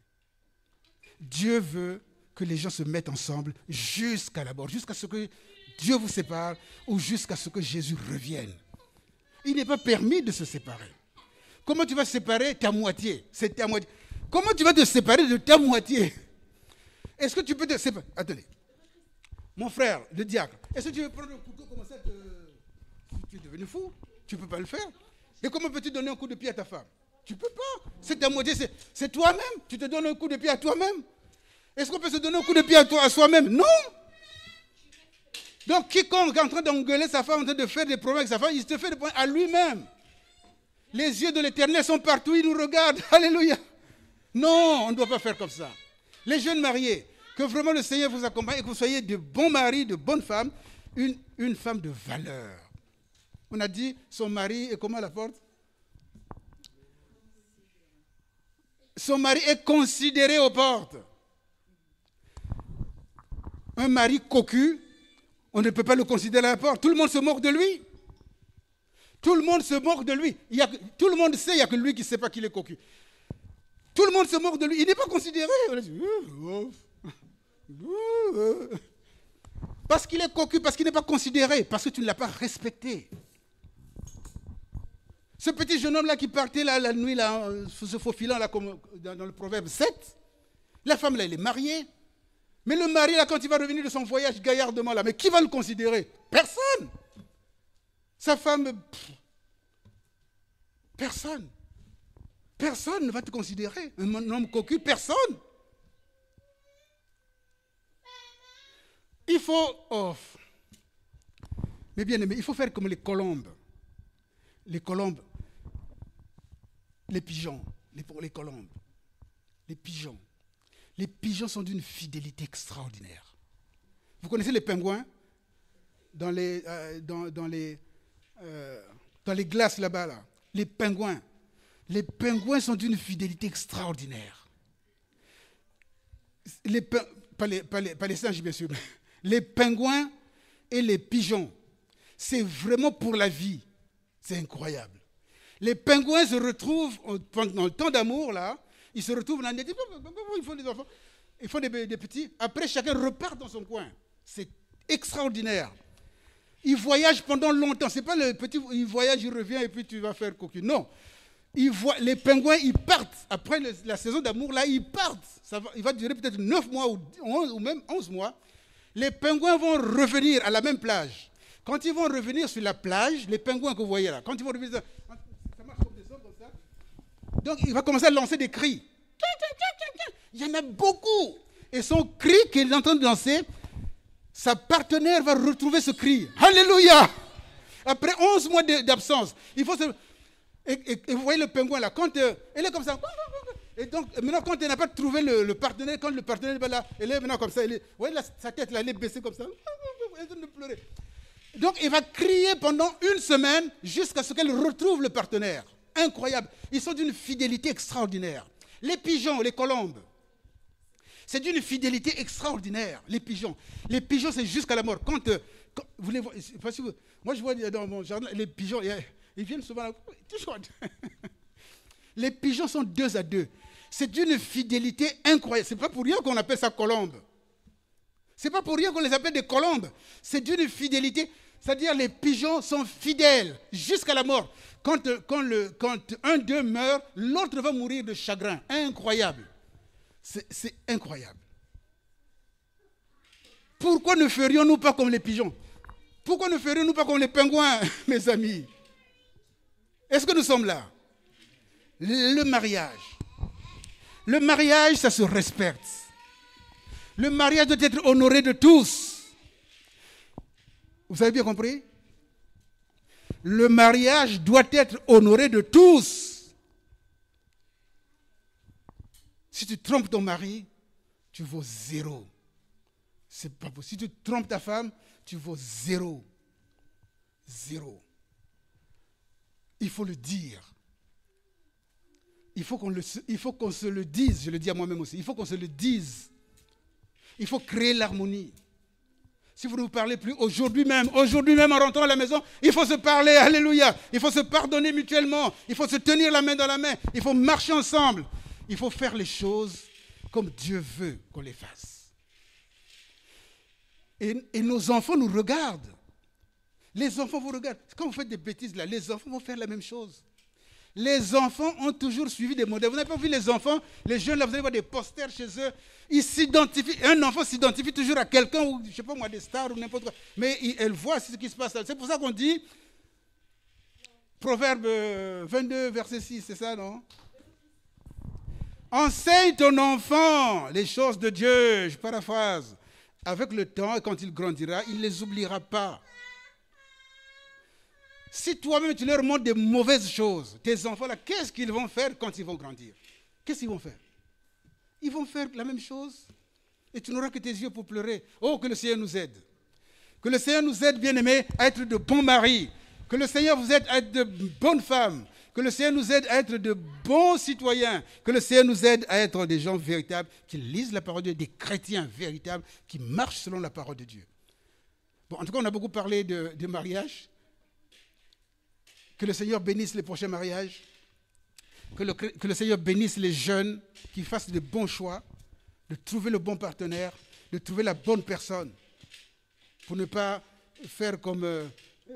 Dieu veut que les gens se mettent ensemble jusqu'à la mort, jusqu'à ce que Dieu vous sépare ou jusqu'à ce que Jésus revienne. Il n'est pas permis de se séparer. Comment tu vas séparer ta moitié? C'est ta moitié. Comment tu vas te séparer de ta moitié? Est-ce que tu peux te séparer? Attendez. Mon frère, le diacre, est-ce que tu veux prendre un couteau comme ça? Tu es devenu fou. Tu ne peux pas le faire. Et comment peux-tu donner un coup de pied à ta femme? Tu ne peux pas. C'est ta moitié, c'est toi-même. Tu te donnes un coup de pied à toi-même. Est-ce qu'on peut se donner un coup de pied à soi-même? Non. Donc, quiconque est en train d'engueuler sa femme, en train de faire des problèmes avec sa femme, il se fait des problèmes à lui-même. Les yeux de l'Éternel sont partout, il nous regarde. Alléluia. Non, on ne doit pas faire comme ça. Les jeunes mariés, que vraiment le Seigneur vous accompagne et que vous soyez de bons maris, de bonnes femmes, une femme de valeur. On a dit, son mari est comment à la porte? Son mari est considéré aux portes. Un mari cocu, on ne peut pas le considérer à la porte. Tout le monde se moque de lui. Tout le monde se moque de lui. Tout le monde sait, il n'y a que lui qui ne sait pas qu'il est cocu. Tout le monde se moque de lui. Il n'est pas considéré. Parce qu'il est cocu, parce qu'il n'est pas considéré, parce que tu ne l'as pas respecté. Ce petit jeune homme-là qui partait là, la nuit, là, se faufilant là, comme dans le proverbe 7, la femme, là, elle est mariée. Mais le mari, là, quand il va revenir de son voyage gaillardement, là, mais qui va le considérer? Personne. Sa femme, personne. Personne ne va te considérer. Un homme cocu, personne. Il faut, mais bien aimé, il faut faire comme les colombes. Les colombes, les pigeons, les colombes, les pigeons. Les pigeons sont d'une fidélité extraordinaire. Vous connaissez les pingouins? Dans les glaces là-bas, là. Les pingouins sont d'une fidélité extraordinaire. Pas les singes, bien sûr. Les pingouins et les pigeons, c'est vraiment pour la vie. C'est incroyable. Les pingouins se retrouvent, pendant le temps d'amour, là, ils se retrouvent dans des... Ils font des enfants, ils font des petits. Après, chacun repart dans son coin. C'est extraordinaire. Ils voyagent pendant longtemps. Ce n'est pas le petit, il voyage, il revient et puis tu vas faire cocu. Non. Les pingouins, ils partent. Après la saison d'amour, là, ils partent. Il va durer peut-être 9 mois ou même 11 mois. Les pingouins vont revenir à la même plage. Quand ils vont revenir sur la plage, les pingouins que vous voyez là, quand ils vont revenir, ça marche comme des hommes comme ça. Donc, il va commencer à lancer des cris. Il y en a beaucoup. Et son cri qu'il est en train de lancer, sa partenaire va retrouver ce cri. Alléluia! Après 11 mois d'absence, il faut se... Et vous voyez le pingouin là, quand elle est comme ça. Et donc, maintenant, quand elle n'a pas trouvé le partenaire, quand le partenaire est là, elle est maintenant comme ça. Vous voyez sa tête là, elle est baissée comme ça. Elle est en train de pleurer. Donc, il va crier pendant 1 semaine jusqu'à ce qu'elle retrouve le partenaire. Incroyable. Ils sont d'une fidélité extraordinaire. Les pigeons, les colombes, c'est d'une fidélité extraordinaire, les pigeons. Les pigeons, c'est jusqu'à la mort. Quand vous les voyez, moi, je vois dans mon jardin, les pigeons, ils viennent souvent là. Les pigeons sont 2 à 2. C'est d'une fidélité incroyable. Ce n'est pas pour rien qu'on appelle ça colombe. Ce n'est pas pour rien qu'on les appelle des colombes. C'est d'une fidélité. C'est-à-dire les pigeons sont fidèles jusqu'à la mort. Quand un d'eux meurt, l'autre va mourir de chagrin. Incroyable. C'est incroyable. Pourquoi ne ferions-nous pas comme les pigeons? Pourquoi ne ferions-nous pas comme les pingouins, mes amis? Est-ce que nous sommes là? Le mariage. Le mariage, ça se respecte. Le mariage doit être honoré de tous. Vous avez bien compris? Le mariage doit être honoré de tous. Si tu trompes ton mari, tu vaux 0. C'est pas possible. Si tu trompes ta femme, tu vaux 0. 0. Il faut le dire. Il faut qu'on se le dise. Je le dis à moi-même aussi. Il faut qu'on se le dise. Il faut créer l'harmonie. Si vous ne vous parlez plus aujourd'hui même en rentrant à la maison, il faut se parler, alléluia. Il faut se pardonner mutuellement. Il faut se tenir la main dans la main. Il faut marcher ensemble. Il faut faire les choses comme Dieu veut qu'on les fasse. Et nos enfants nous regardent. Les enfants vous regardent. Quand vous faites des bêtises là, les enfants vont faire la même chose. Les enfants ont toujours suivi des modèles. Vous n'avez pas vu les enfants, les jeunes là, vous allez voir des posters chez eux. Ils s'identifient. Un enfant s'identifie toujours à quelqu'un, ou je ne sais pas moi, des stars ou n'importe quoi. Mais elle voit ce qui se passe là. C'est pour ça qu'on dit, Proverbe 22, verset 6, c'est ça, non? Enseigne ton enfant les choses de Dieu. Je paraphrase. Avec le temps, et quand il grandira, il ne les oubliera pas. Si toi-même tu leur montres des mauvaises choses, tes enfants là, qu'est-ce qu'ils vont faire quand ils vont grandir? Qu'est-ce qu'ils vont faire? Ils vont faire la même chose. Et tu n'auras que tes yeux pour pleurer. Oh, que le Seigneur nous aide. Que le Seigneur nous aide, bien-aimés, à être de bons maris. Que le Seigneur vous aide à être de bonnes femmes. Que le Seigneur nous aide à être de bons citoyens. Que le Seigneur nous aide à être des gens véritables, qui lisent la parole de Dieu, des chrétiens véritables, qui marchent selon la parole de Dieu. Bon, en tout cas, on a beaucoup parlé de mariage. Que le Seigneur bénisse les prochains mariages. Que le Seigneur bénisse les jeunes qui fassent de bons choix, de trouver le bon partenaire, de trouver la bonne personne. Pour ne pas faire comme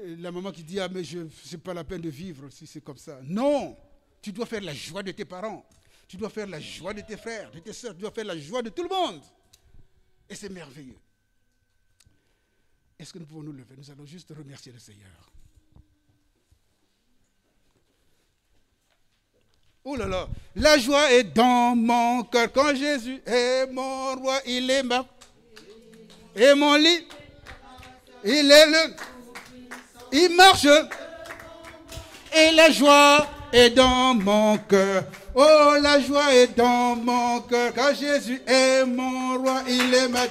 la maman qui dit « Ah, mais ce n'est pas la peine de vivre si c'est comme ça. » Non, tu dois faire la joie de tes parents. Tu dois faire la joie de tes frères, de tes soeurs. Tu dois faire la joie de tout le monde. Et c'est merveilleux. Est-ce que nous pouvons nous lever? Nous allons juste remercier le Seigneur. Oh là là, la joie est dans mon cœur quand Jésus est mon roi, il est ma... Et mon lit, il est le... Il marche. Et la joie est dans mon cœur. Oh, la joie est dans mon cœur quand Jésus est mon roi, il est ma...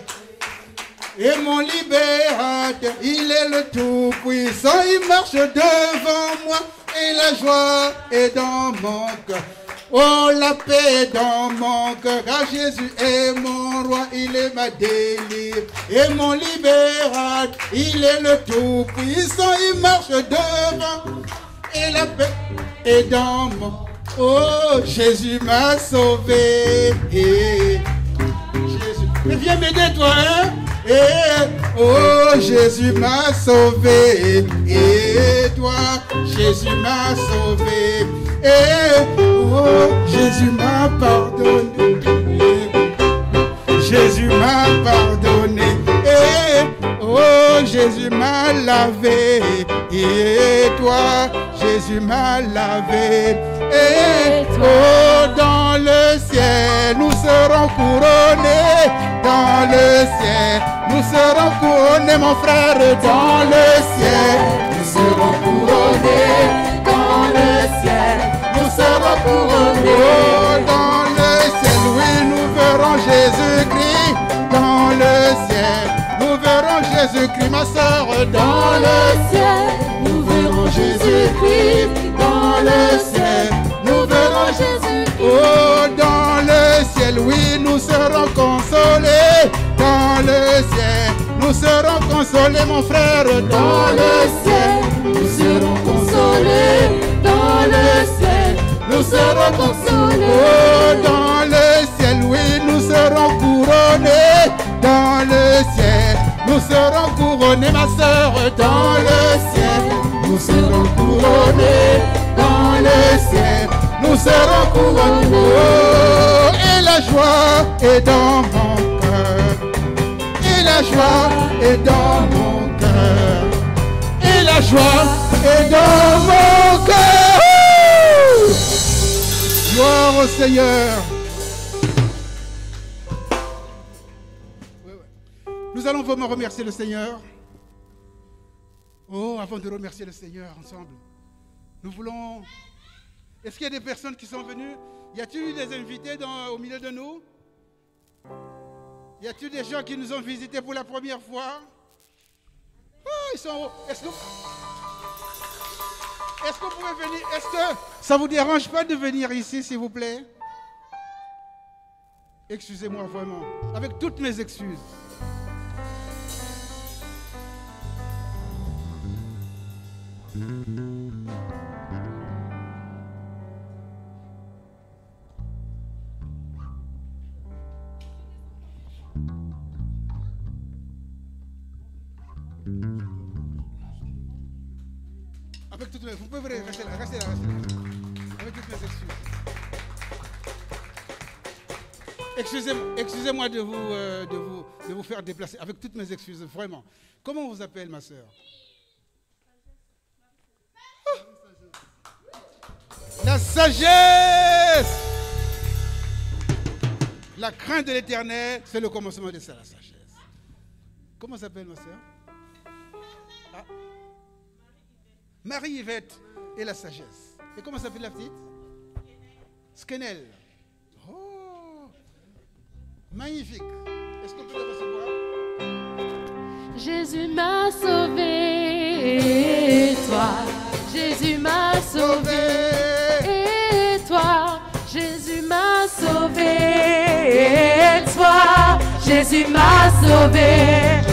Et mon libérateur, il est le tout-puissant, il marche devant moi. Et la joie est dans mon cœur. Oh, la paix est dans mon cœur. Car Jésus est mon roi, il est ma délivrance. Et mon libérateur, il est le tout-puissant, il marche devant. Et la paix est dans mon... Oh, Jésus m'a sauvé. Jésus, mais viens m'aider toi, hein? Oh, Jésus m'a sauvé, et toi, Jésus m'a sauvé, oh, Jésus m'a pardonné, Jésus m'a pardonné, oh, Jésus m'a lavé, et toi, Jésus m'a lavé, oh, dans le ciel, nous serons couronnés, dans le ciel, nous serons couronnés, mon frère, dans le ciel, nous serons couronnés, dans le ciel, nous serons couronnés, oh, dans le ciel, oui, nous verrons Jésus-Christ, dans le ciel, nous verrons Jésus-Christ, ma soeur, dans le ciel, nous verrons Jésus-Christ, dans le ciel, nous verrons Jésus-Christ, oh, dans le ciel, oui, nous serons consolés, dans le ciel, nous serons consolés, mon frère, dans le ciel, nous serons consolés, dans le ciel, nous serons consolés, oh, dans le ciel, oui, nous serons couronnés, dans le ciel, nous serons couronnés, ma soeur, dans le ciel, nous serons couronnés, dans le ciel, nous serons couronnés, oh, et la joie est dans mon cœur, et la joie est dans mon cœur, et la joie est dans mon cœur. Gloire au Seigneur. voulons vraiment remercier le Seigneur. Oh, avant de remercier le Seigneur ensemble, nous voulons... Est-ce qu'il y a des personnes qui sont venues? Y a-t-il eu des invités au milieu de nous? Y a-t-il des gens qui nous ont visités pour la première fois? Oh, ils sont... Est-ce que vous pouvez venir? Est-ce que ça ne vous dérange pas de venir ici, s'il vous plaît? Excusez-moi vraiment, avec toutes mes excuses. Avec toutes mes... Vous pouvez rester là, restez là. Avec toutes mes excuses. Excusez-moi de vous faire déplacer. Avec toutes mes excuses, vraiment. Comment on vous appelle, ma soeur? La sagesse! La crainte de l'Éternel, c'est le commencement de ça, la sagesse. Comment s'appelle ma soeur? Ah. Marie-Yvette et la sagesse. Et comment s'appelle la petite? Skenel. Oh, magnifique. Est-ce qu'on peut le recevoir? Jésus m'a sauvé, et toi, Jésus m'a sauvé, et toi, Jésus m'a sauvé, et toi, Jésus m'a sauvé.